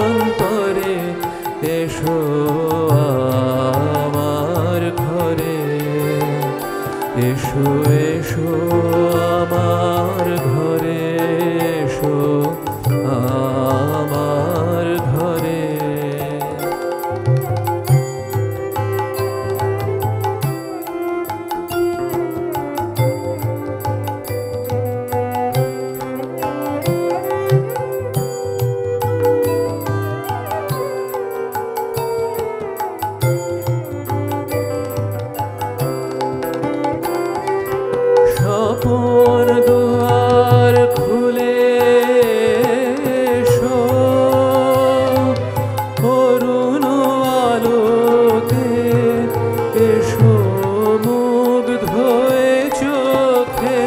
অন্তরে। এসো আমার ঘরে, এসো এসো আমার ঘরে, এসো আমার ঘরে। স্বপন দুয়ার খুলে এসো, অরুণ আলোকে এসো মুগ্ধ হয়ে চোখে।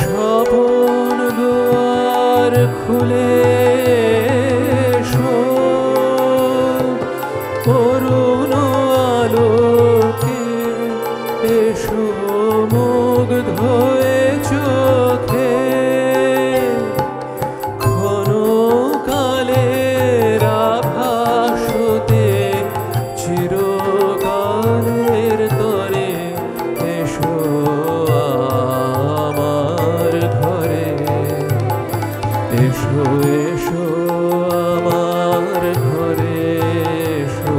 স্বপন দুয়ার খুলে এসো, অরুণ আলোকে এসো মুগ্ধ হয়ে চোখে। ক্ষণকালের আভাসতে চিরকালের তরে, এসো আমার ঘরে। এসো এসো আমার ঘরে, এসো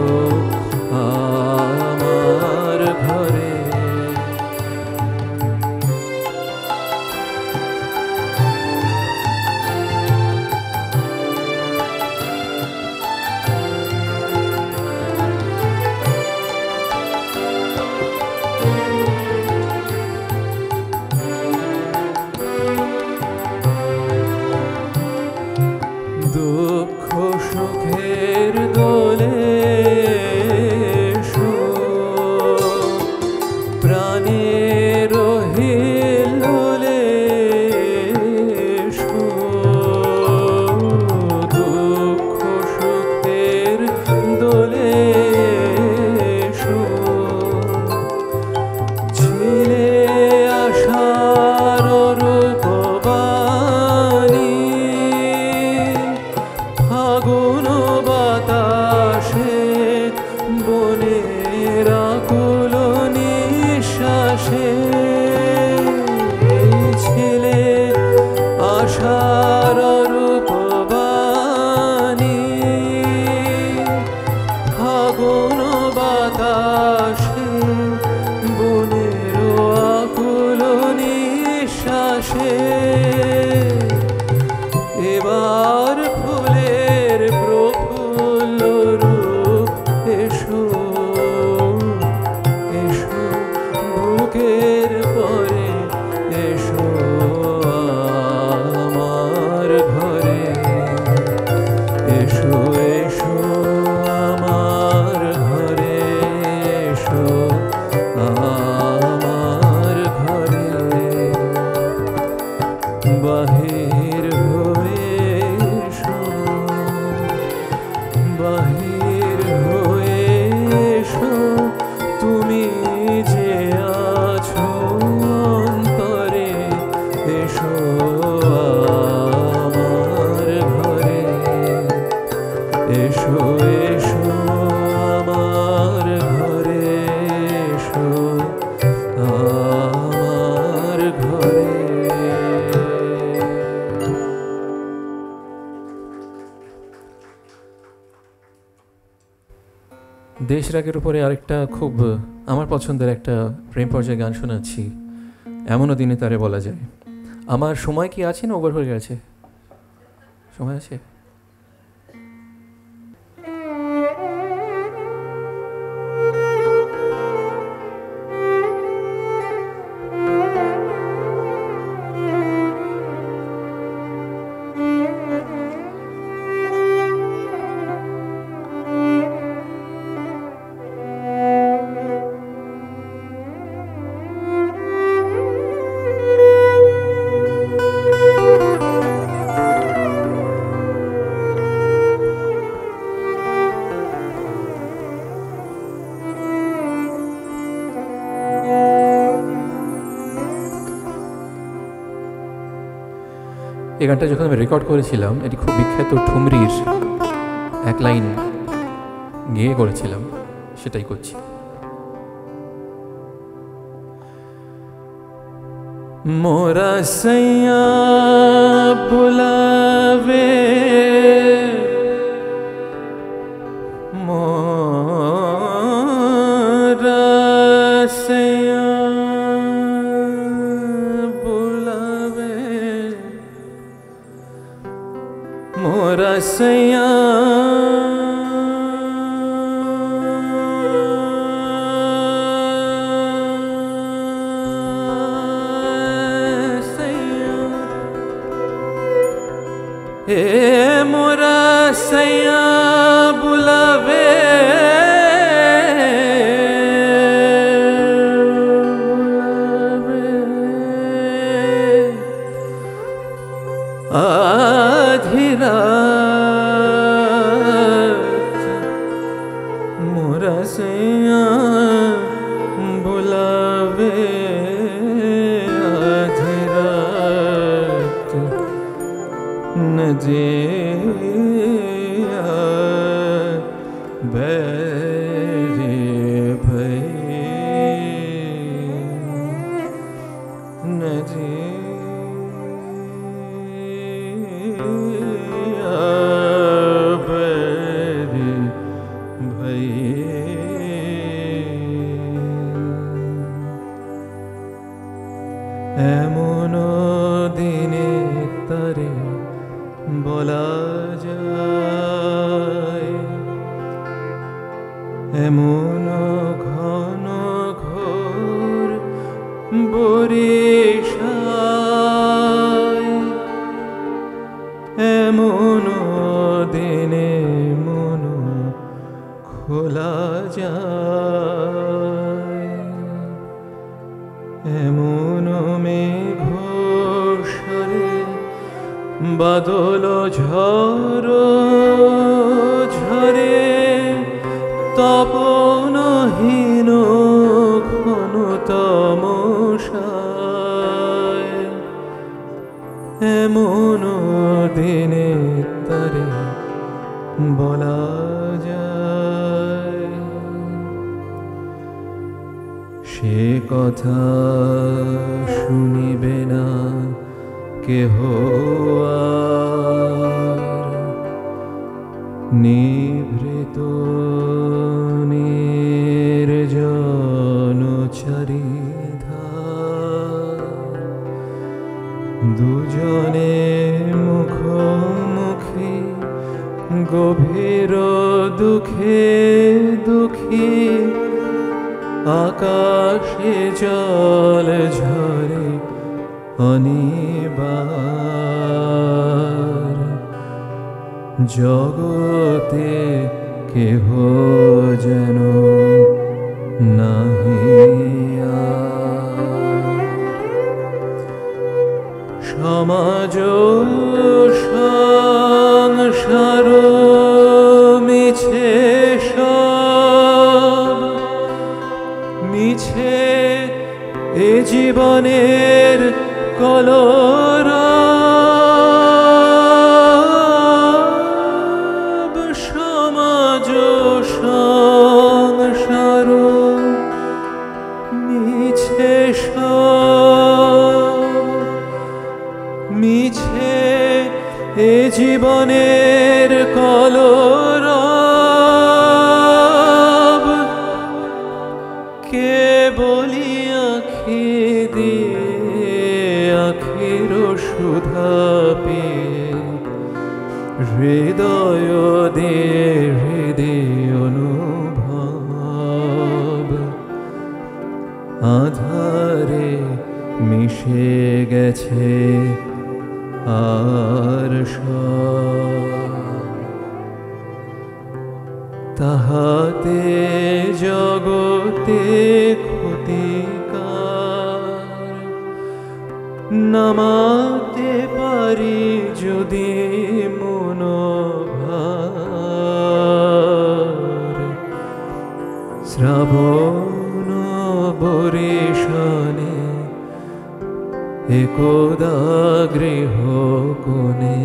আমার মনের আকুল নিঃশ্বাসে ছিলে আশার রূপবাণী, ফাগুন বাতাসে বনের আকুল নিঃশ্বাসে এবার ফুলের প্রফুল্ল রূপ এসো, এসো বুকের পরে এসো আমার ঘরে, এসো এসো আমার ঘরে, এসো আমার ঘরে। বাহির হয়ে এসো, বাহির হয়ে এসো, তুমি যে আছো অন্তরে, এসো আমার ঘরে, এসো এসো আমার ঘরে, এসো আমার ঘরে। দেশরাগের উপরে আরেকটা খুব আমার পছন্দের একটা প্রেম পর্যায়ে গান শোনাচ্ছি, এমনও দিনে তারে বলা যায়। আমার সময় কি আছে না ওভার হয়ে গেছে? সময় আছে? এই গানটা যখন আমি রেকর্ড করেছিলাম, এটি খুব বিখ্যাত ঠুমরির এক লাইন গেয়ে করেছিলাম, সেটাই করছি। মোরা সৈয়া বুলাবে, মোরা সৈয়া বুলাবে, মোরা সৈয়া হে মোরা সৈয়া বুলাবে, আধি রাত মোরা সৈয়া বুলাবে, আধি রাত নদিয়া বেরে ভই, নদিয়া বেরে ভই। এমন দিনে তারে বলা যায়, এমন ঘন ঘোর বরিশায়, এমন দিনে মন খোলা যায়, এমন মেঘ সরে বাদল ঝড় ঝরে, তপনহীন ঘন তমসায়, এমন দিনে তারে বলা যায়। সে কথা শুনিবে না কেহ আর, নিভৃত নির্জন চারিধার, দুজনে মুখোমুখি গভীর দুঃখে দুঃখী, আকাশে জল ঝরে অনিবার, জগতে কেহ যেন নাহি আর। সমাজ সংসার মিছে সব, মিছে এ জীবনের কলরব। সমাজ সংসার মিছে সব, মিছে এ জীবনের কলরব। কে বলি আখি দিয়ে আখির সুধা পেয়ে, হৃদয় দিয়ে হৃদয় অনুভব, আধারে মিশে গেছে আর সব। তাহাতে জগতে ক্ষতিকার, নামাতে পারি যদি মনোভার। শ্রাবণ বরিশনে একদা গৃহ কোণে,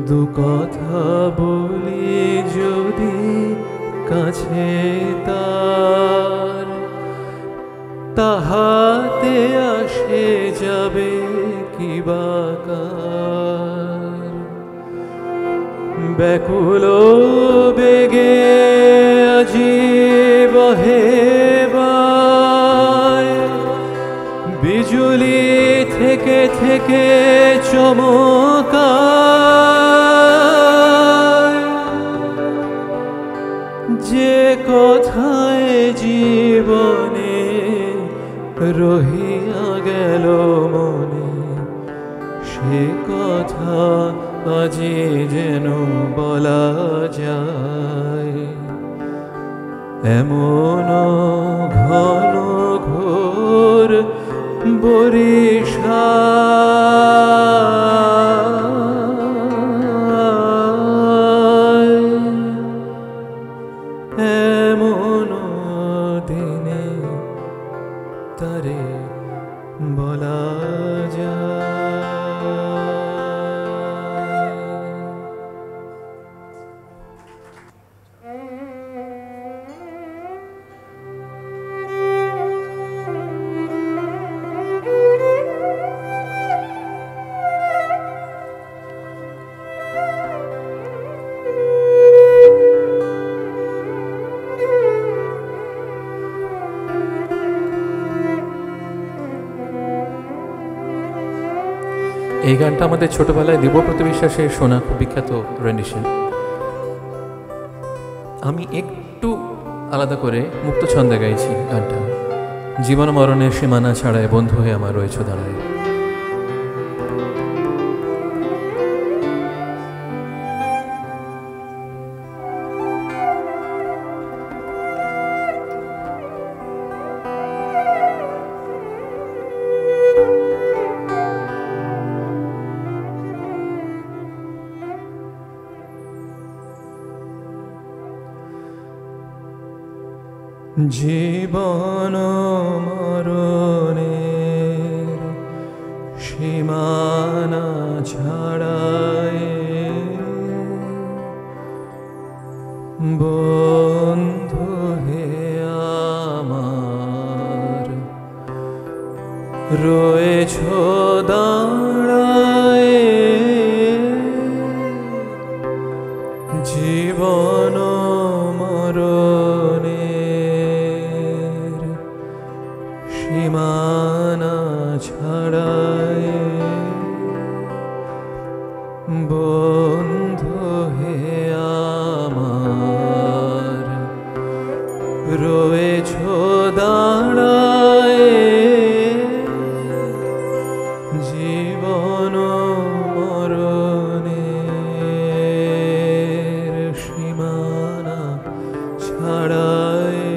দু কথা বলি যদি কাছে তার, তাহাতে আসে যাবে কি বাকার। ব্যাকুল বেগে আজি বহে বায়, বিজুলি থেকে থেকে চমকায়। যে কথায় জীবনে রহিয়া গেল মনে, সে কথা আজি যেন বলা যায়। এমন ঘন ঘোর বরিশাল, এমন দিনে তারে বলা যায়। এই গানটা আমাদের ছোটবেলায় দেবপ্রত বিশ্বাসের শোনা খুব বিখ্যাত রেন্ডিশন। আমি একটু আলাদা করে মুক্ত ছন্দে গাইছি গানটা। জীবন মরণের সীমানা ছাড়ায় বন্ধু হয়ে আমার রয়েছে দাঁড়ায়। জীবন মরণের সীমানা ছাড়ায় বন্ধু হে আমার রয়েছ দাঁড়ায়ে জীবন মরণের সীমানা ছাড়ায় বন্ধু হে আমার রয়েছ দাঁড়ায়ে জীবন মরণের সীমানা ছাড়ায়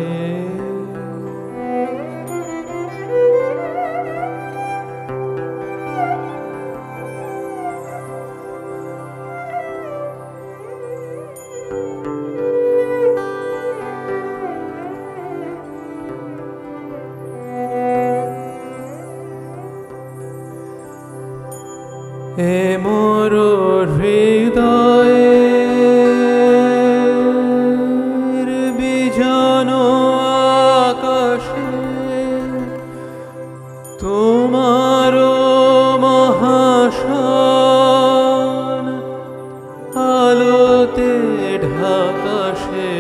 এ মোর হৃদয়ের বিজন আকাশে তোমার মহাশান আলোতে ঢাকাশে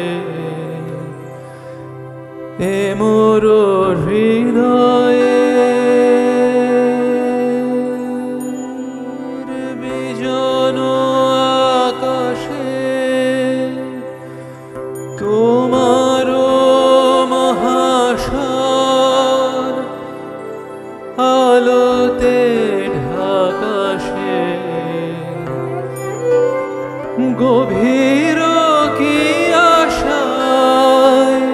এ মোর হৃদয়ে তোমার মহাশান আলোতে ঢাকাশে গভীর কি আশায়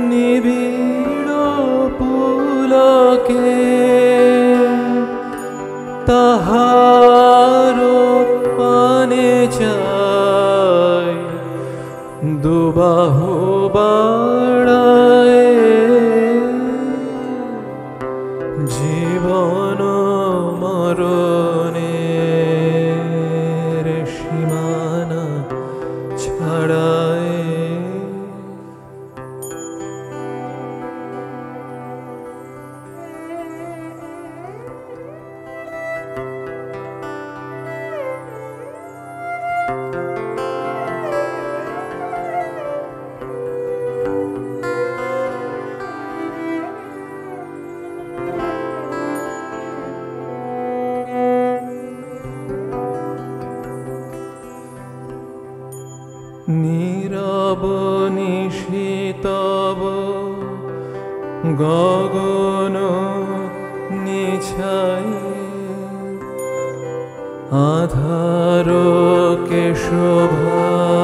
নিবিড় পুলকে তাহার পানে চাই দুবাহু বাড়ায় জীবন মরণের সীমানা ছাড়ায় নীরব নিশীতব গগন নিছাই আধার কেশভার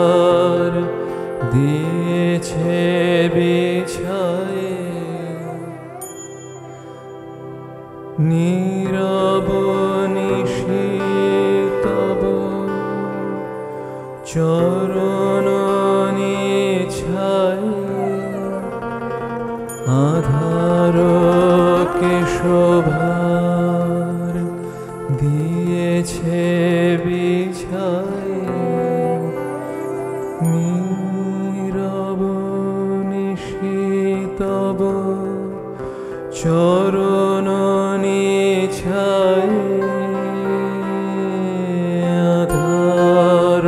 দিয়েছে বিছায় নীরব নিশীতব চরণ নিছাই আধার কেশভার দিয়েছে বিছায় নীরব নিশীতব চরণ নিছাই আধার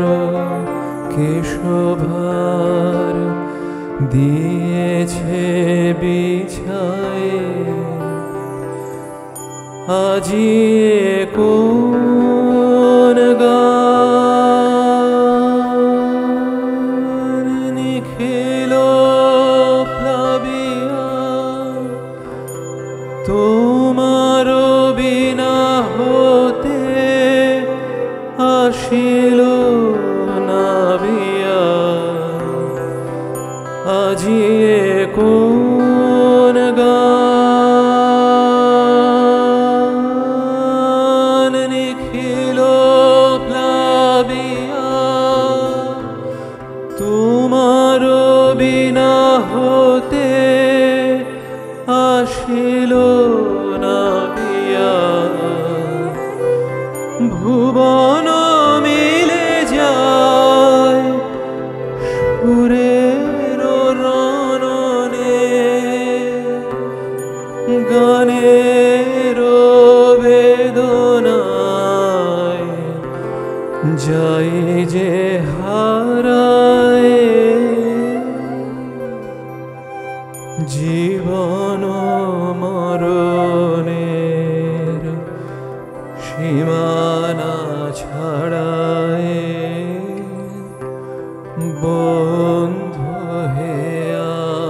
কেশভার দিয়েছে বিছায় আজি কোন গান নিখিল প্লাবিয়া তোমার বিনা হতে আসিল নাবিয়া আজি কোন গান নিখিল প্লাবিয়া তোমার বিনা হতে আসিল নাবিয়া ভুবন মিলে যায় সুরের রণনে জীবন মরণের সীমানা ছাড়ায় বন্ধু হে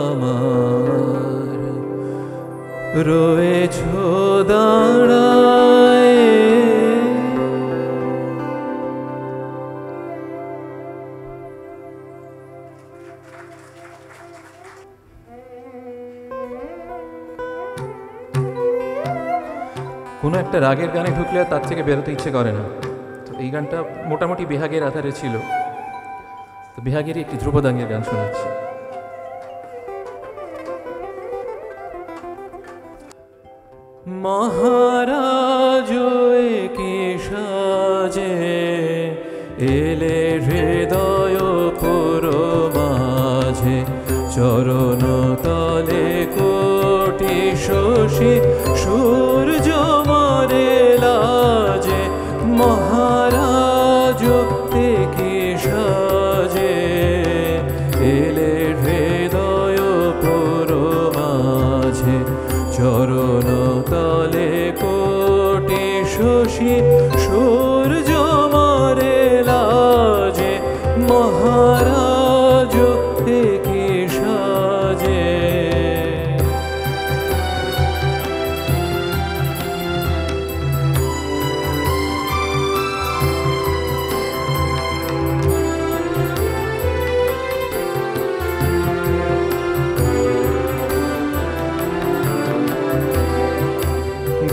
আমার রয়েছ দাঁড়ায়। কোনো একটা রাগের গানে ঢুকলে তার থেকে বেরোতে ইচ্ছে করে না। তো এই গানটা মোটামুটি বেহাগের আধারে ছিল, তো বেহাগেরই একটি ধ্রুপদাঙ্গের গান শোনাচ্ছি। মহারাজ কি সাজে এলে হৃদয় পুরো মাঝে, চরণ তলে কোটি শশী সূর্য মরে লাজে। মহারাজ কি সাজে এলে হৃদয় পুরো মাঝে, চরণ তলে কোটি শশী সূর্য মরে লাজে। মহারাজ কি সাজে।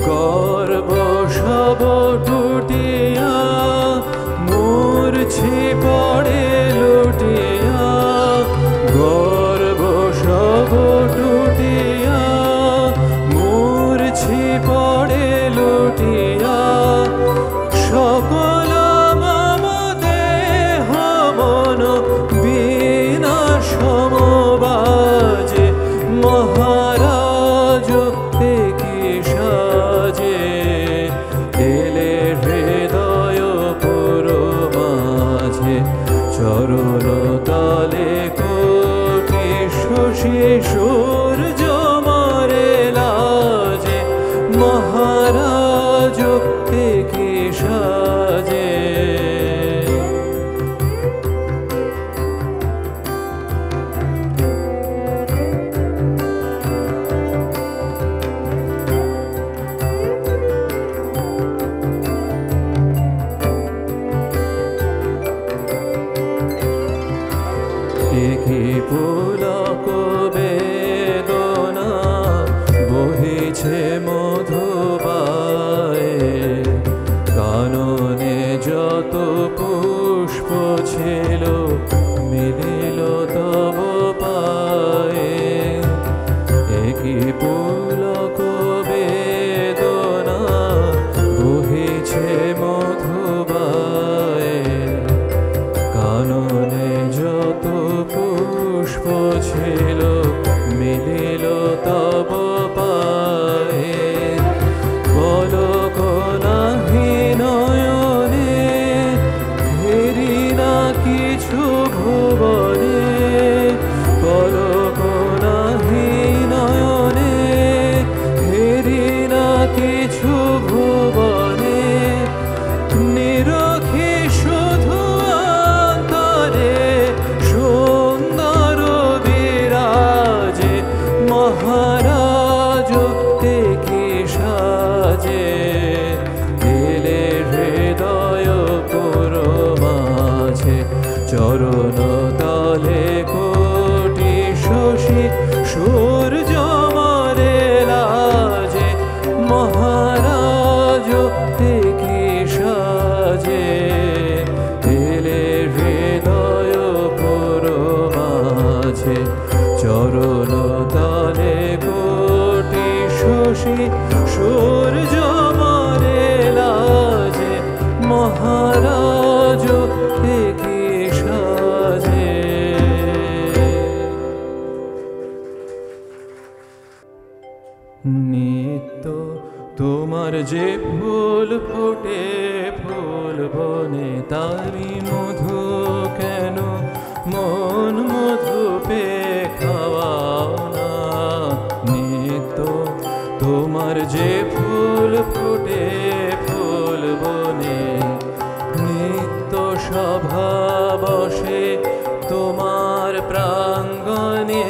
গর্ব সব টুটিয়া মূর্ছি পড়ে লুটিয়া, গর্ব সব টুটিয়া মূর্ছি পড়ে লুটিয়া। সকল মম দেহ মন বিনা সমবাজে। মহারাজ কি সাজে এলে হৃদয় পুরো মাঝে, চরণ তলে কোটি শশী সূর্য মরে লাজে। মহারাজ কি সাজে। কি পুলক বেদনা বহিছে মধুবায়ে, কাননে যত পুষ্প ছিল মিলিল তব পায়ে। কি পুলক বেদনা বহিছে মধুবায়ে, কাননে যত পুষ্প ছিল মিলিল তব পায়ে। পলক নাহি নয়নে ফেরি না কিছু ভুবনে, পলক নাহি নয়নে ফেরি না কিছু ভুবনে। নিরখি শুধু অন্তরে সুন্দর বিরাজে। মহারাজ কি সাজে এলে হৃদয় পুরো মাঝে, চরণ তলে কোটি শশী সূর্য মরে লাজে। মহারাজ কি সাজে এলে হৃদয় পুরো মাঝে, চরণ তলে কোটি শশী সূর্য মরে লাজে। মহারাজ কি সাজে। নিত্য তোমার যে ফুল ফোটে ফুল বনে, তারি মধু কেন মন মধু পে খাওয়াও না। ফোটে ফুল বনে, নিত্য সভা বসে তোমার প্রাঙ্গণে,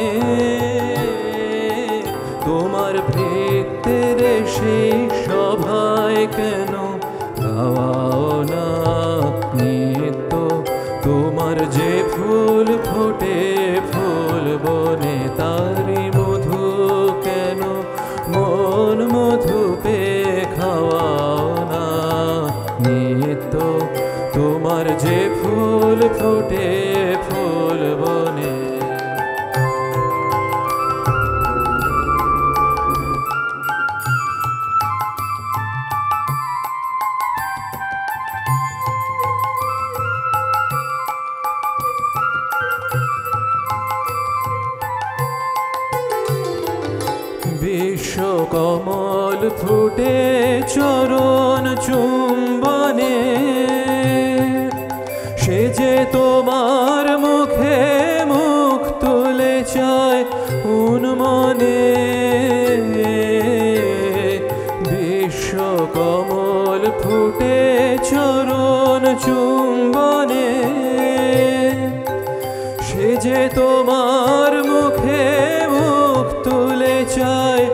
তোমার ভৃত্যের সেই সভায় কেন গাওয়াও না নিত্য তোমার যে ফুল ফোটে ফুল বনে, তারি মধু কেন মন মধু পে খাওয়াও না নিত্য তোমার যে ফুল ফোটে ফুল বনে। বিশ্বকমল ফুটে চরণ চুম্বনে, সে যে তোমার মুখে মুখ তুলে চায় উন্মনে। বিশ্বকমল ফুটে চরণ চুম্বনে, সে যে তোমার মুখে মুখ তুলে চায়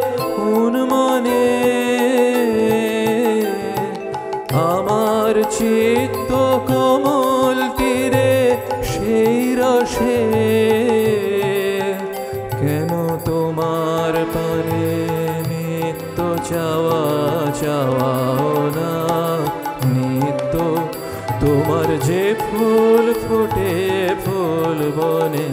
উন্মনে। আমার চিত্ত কমল তীরে সেই রসে কেন তোমার পারে নিত্য চাওয়া চাওয়াও না নিত্য তোমার যে ফুল ফোটে ফুল বনে।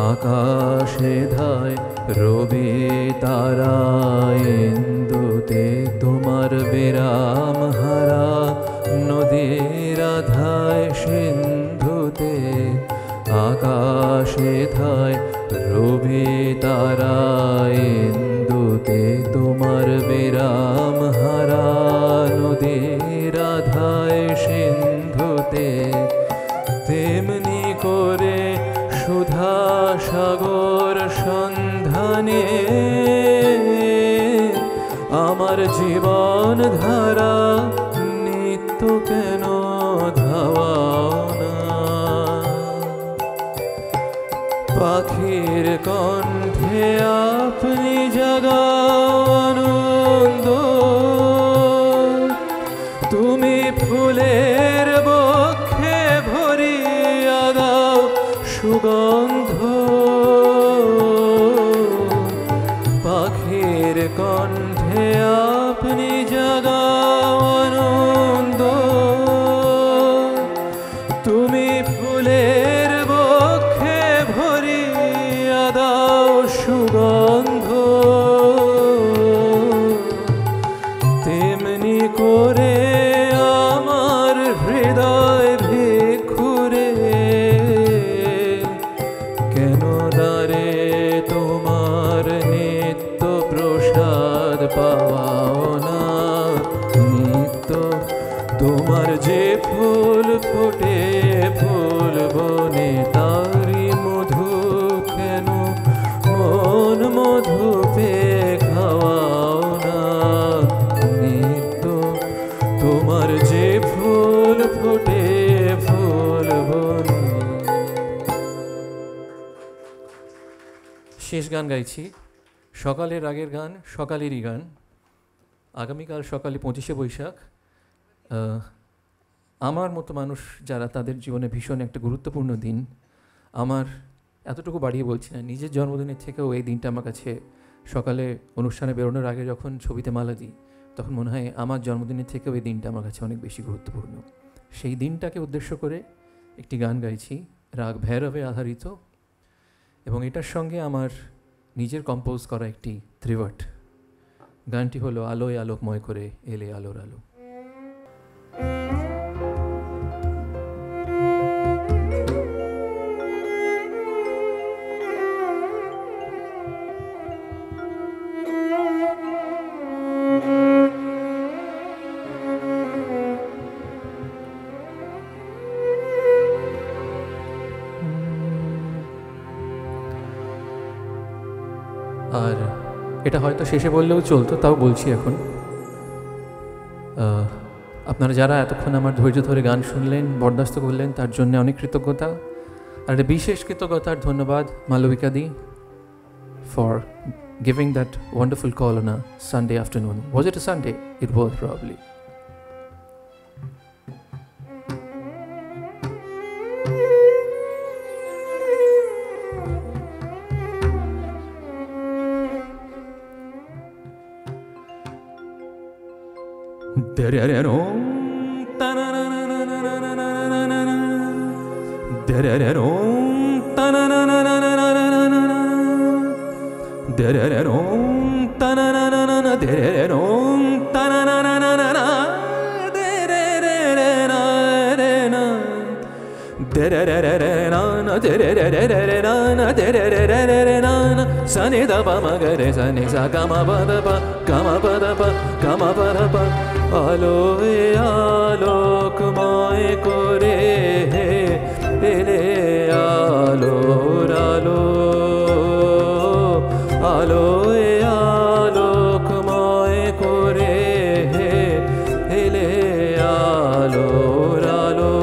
আকাশে ধায় রবি তারা, ইন্দুতে তোমার বিরাম হারা, নদীর ধায় সিন্ধুতে। আকাশে ধায় রবি তারা, ইন্দুতে তোমার বিরাম হারা, নদীর ধায় সিন্ধুতে। তেমনি করে সুধা সাগর সন্ধানে আমার জীবন ধারা নিত্য কেন ধাওয়াও না। পাখির কণ্ঠে আপনি জাগাও আনন্দ, তুমি ফুলের বক্ষে ভরিয়া দাও সুগন্ধ। পাখির কণ্ঠে আপনি জাগাও আনন্দ, তুমি ফুলের বক্ষে ভরিয়া দাও সুগন্ধ। তেমনি করে আমার হৃদয় ভিক্ষুরে কেন দ্বারে তোমার নিত্য প্রসাদ পাওয়াও না নিত্য তোমার যে ফুল ফোটে ফুল বনে, তারি মধু কেন মন মধু পে খাওয়াও না নিত্য তোমার যে ফুল ফোটে ফুল বনে। শেষ গান গাইছি, সকালের আগের গান, সকালেরই গান। আগামীকাল সকালে 25শে বৈশাখ। আমার মতো মানুষ যারা, তাদের জীবনে ভীষণ একটা গুরুত্বপূর্ণ দিন। আমার এতটুকু বাড়িয়ে বলছি না, নিজের জন্মদিনের থেকেও এই দিনটা আমার কাছে, সকালে অনুষ্ঠানে বেরোনোর আগে যখন ছবিতে মালা দিই, তখন মনে হয় আমার জন্মদিনের থেকেও এই দিনটা আমার কাছে অনেক বেশি গুরুত্বপূর্ণ। সেই দিনটাকে উদ্দেশ্য করে একটি গান গাইছি, রাগ ভৈরবে আধারিত, এবং এটার সঙ্গে আমার নিজের কম্পোজ করা একটি ত্রিবট। গানটি হলো আলোয় আলোকময় করে এলে আলোর আলো। এটা হয়তো শেষে বললেও চলতো, তাও বলছি এখন। আপনারা যারা এতক্ষণ আমার ধৈর্য ধরে গান শুনলেন, বরদাস্ত করলেন, তার জন্য অনেক কৃতজ্ঞতা। আর একটা বিশেষ কৃতজ্ঞতার ধন্যবাদ মালবিকা দি for giving that wonderful call on a Sunday afternoon. Was it a Sunday? It was probably. Sani da ba ma ga re sa ni sa ga ma ba da ba ga ma ba da ba ga ma ba da ba aloe alok moy kore he ele alo alo aloe alok moy kore he ele alo alo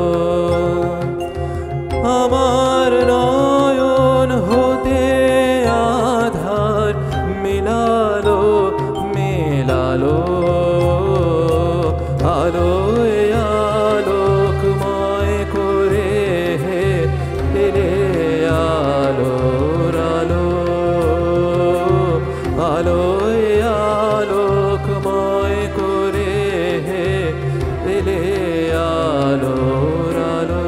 amar নয়ন হতে আধার মিলালো মিলালো আলোয় আলোকময় করে এলে আলোর আলো আলোয় আলোকময় করে এলে আলোর আলো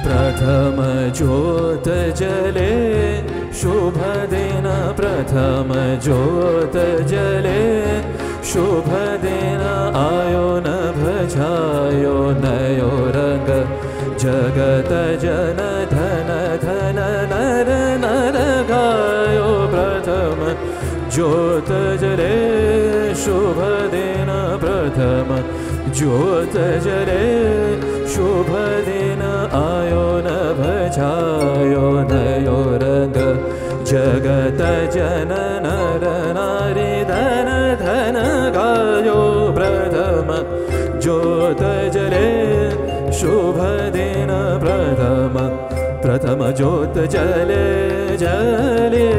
प्रथम ज्योत जले शुभ दिन प्रथम ज्योत जले शुभ दिन आयो न भजायो नयो रंग जगत जन धन धन नर नर गायो प्रथम ज्योत जले शुभ दिन प्रथम ज्योत जले शुभ दिन आयो न भजायो नयो रंग जगत जन नर नारी धन धन गायो प्रथम ज्योत जले शुभ दिन प्रथम प्रथम ज्योत जले जले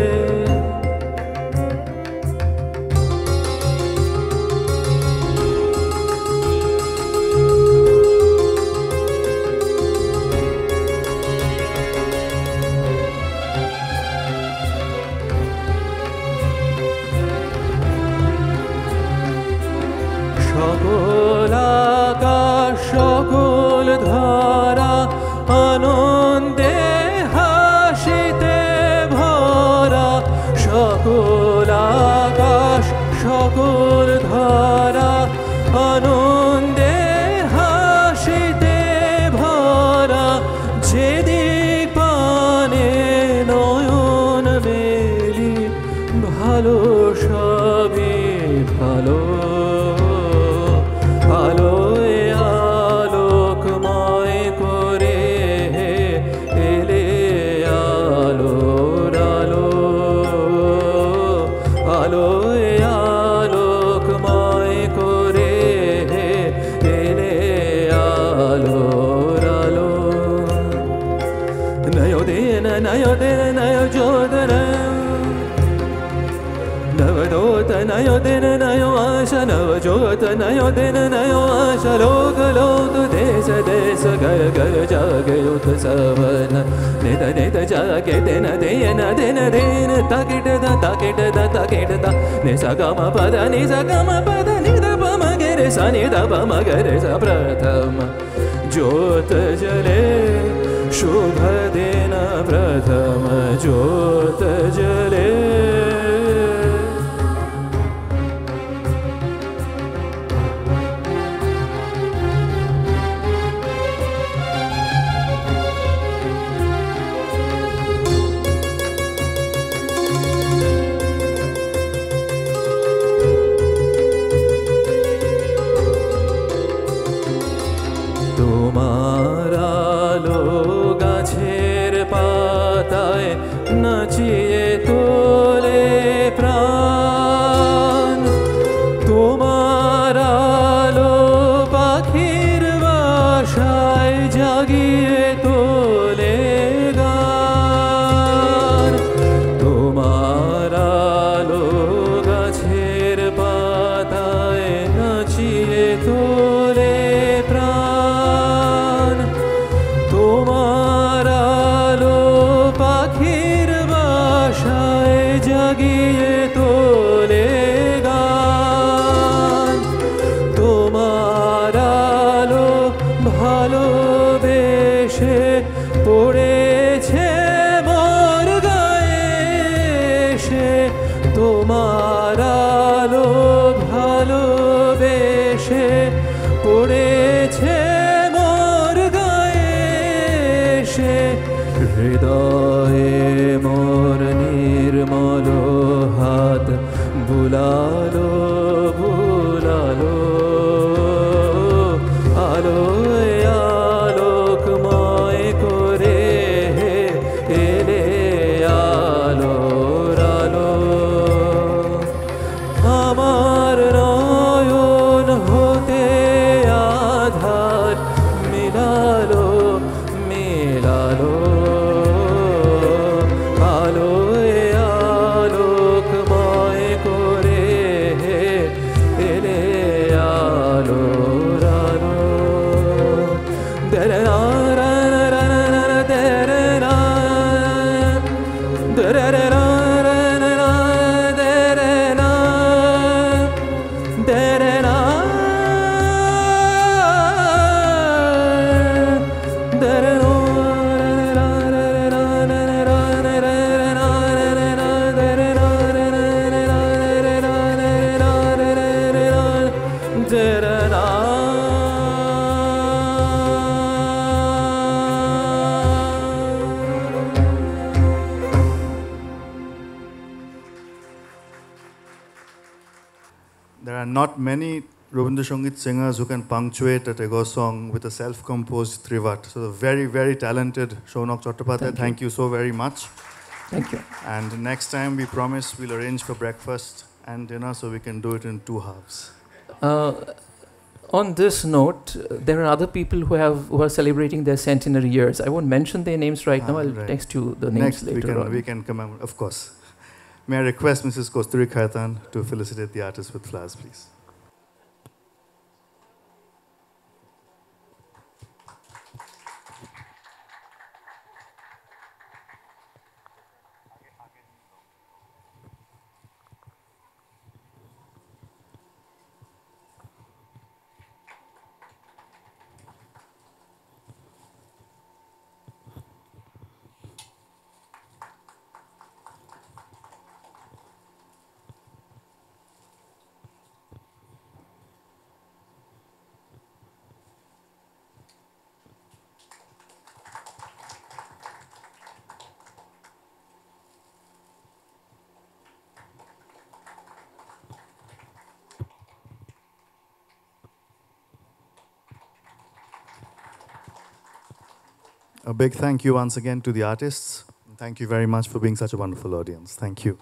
সকল আকাশ সকল ধারা আনন্দে হাসিতে ভরা সকল আকাশ সকল ধারা আনন্দে হাসিতে ভরা যেদিক পানে নয়ন মেলি ভালো সবই ভালো আলোয় আলোকময় করে এলে আলোর আলো আলোয় আলোকময় করে এলে আলোর আলো নয়ো দিন নয়ো যোদন नवदोत नयो दिन नयो आशा नवज्योत नयो दिन नयो आशा लोक लोक देश देश घर घर जागे उत्सवन नित नित जागे दिन दिन दिन दिन ताकिट दा नि सा ग म पद नि सा ग म पद नि द प म ग रे सा नि द प म ग रे सा प्रथम ज्योत जले शुभ दिन प्रथम ज्योत जले নাচিয়ে তোলে প্রাণ তোমার আলো পাখির বাসায় জাগিয়ে তোলে গান তোমার আলো গাছের পাতায় নাচিয়ে তোলে প্রাণ তোমার আলো পাখির বাসায় জাগিয়ে তোলে গান তোমার আলো ভালোবেসে পড়েছে মোর গায়ে এসে তোমার আলো ভালোবেসে পড়েছে মোর গায়ে এসে হৃদয়ে মোর নির্মল হাত বুলালো বুলালো আলোয় আলোকময় করে এলে আলোর আলো আমার নয়ন হতে আধার মিলালো মিলালো আলোয় আলোকময় করে এলে আলোর আলো দেরেনা দেরেনা দেরেনা দেরেনা There are not many Rabindra Sangeet singers who can punctuate a Tagore song with a self-composed trivat. So the very, very talented Shaunak Chattopadhyay, thank you so very much. Thank you. And next time we promise we'll arrange for breakfast and dinner so we can do it in 2 halves. On this note, there are other people who are celebrating their centenary years. I won't mention their names right now. I'll Right. text you the names Next later on. we can commemorate, of course. May I request Mrs. Kosturi Khaitan to felicitate the artist with flowers, please. A big thank you once again to the artists. Thank you very much for being such a wonderful audience. Thank you.